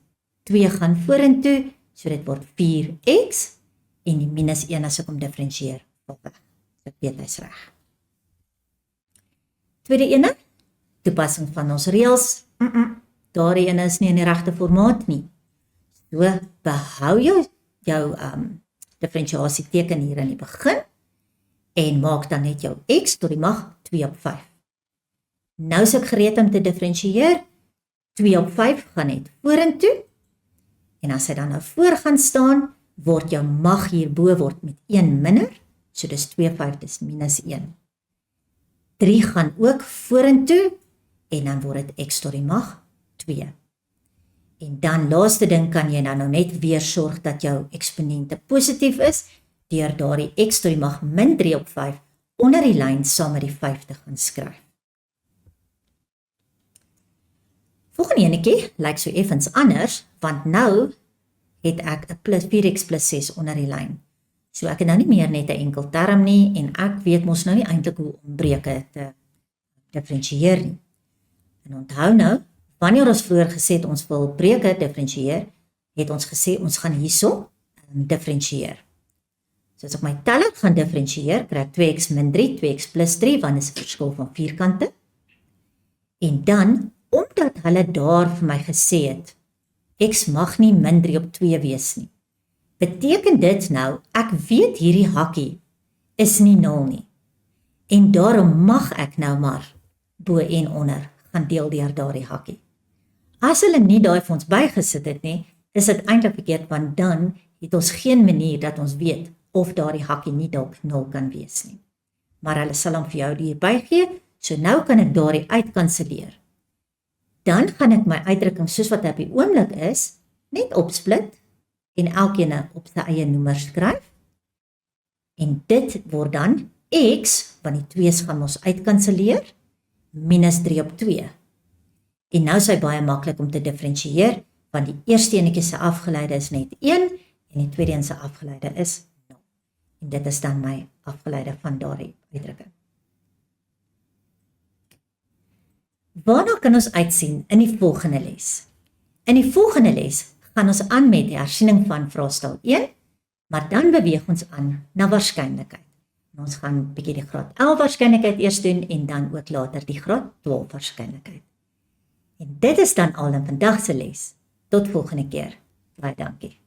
2 gaan vorentoe, so dit word 4x, en die minus 1 as ek hom diferensieer, val weg. So ek weet hy's reg. Tweede ene, toepassing van ons reëls, daardie ene is nie in die regte formaat nie. So behou jou diferensiasie teken hier in die begin, en maak dan net jou x tot die mag 2/5. Nou is ek gereed om te diferensieer, 2/5 gaan net vorentoe, en as hy dan nou voor gaan staan, word jou mag hierbo word met 1 minder, so dis 2/5 dis minus 1. 3 gaan ook vorentoe, en dan word dit x tot die mag 2. En dan laaste ding kan jy nou net weer sorg dat jou eksponente positief is, deur daardie x tot die mag min 3/5 onder die lyn saam met die 5 te gaan skryf. Volgende enetjie lyk so effens anders, want nou het ek 'n plus 4x plus 6 onder die lyn. So ek het nou nie meer net 'n enkel term nie, en ek weet mos nou nie eintlik hoe om breuke te diferensieer nie. En onthou nou, wanneer ons vroeër gesê het ons wil breuke diferensieer, het ons gesê ons gaan hierso diferensieer. So as ek my teller gaan diferensieer, kry ek 2x min 3, 2x plus 3, want dit is 'n verskil van vierkante. En dan, omdat hulle daar vir my gesê het, x mag nie min 3/2 wees nie, beteken dit nou, ek weet hierdie hakkie is nie 0 nie. En daarom mag ek nou maar bo en onder gaan deel deur daardie hakkie. As hulle nie daai vir ons bygesit het nie, is dit eintlik verkeerd, want dan het ons geen manier dat ons weet of daardie hakkie nie dalk 0 kan wees nie. Maar hulle sal hom vir jou hier bygee, so nou kan ek daardie uitkanseleer. Dan gaan ek my uitdrukking soos wat hy op die oomblik is, net opsplit, en elkeen op sy eie noemer skryf, En dit word dan x, want die 2's gaan ons uitkanselleer, minus 3 op 2. En nou is hy baie maklik om te diferensieer, want die eerste enetjie se afgeleide is net 1, en die tweede een se afgeleide is 0. En dit is dan my afgeleide van daardie uitdrukking. Waarna kan ons uitsien in die volgende les? In die volgende les gaan ons aan met die hersiening van vraestel 1, maar dan beweeg ons aan na waarskynlikheid. En ons gaan 'n bietjie die graad 11 waarskynlikheid eers doen en dan ook later die graad 12 waarskynlikheid. En dit is dan al in vandag se les. Tot volgende keer. Baie dankie.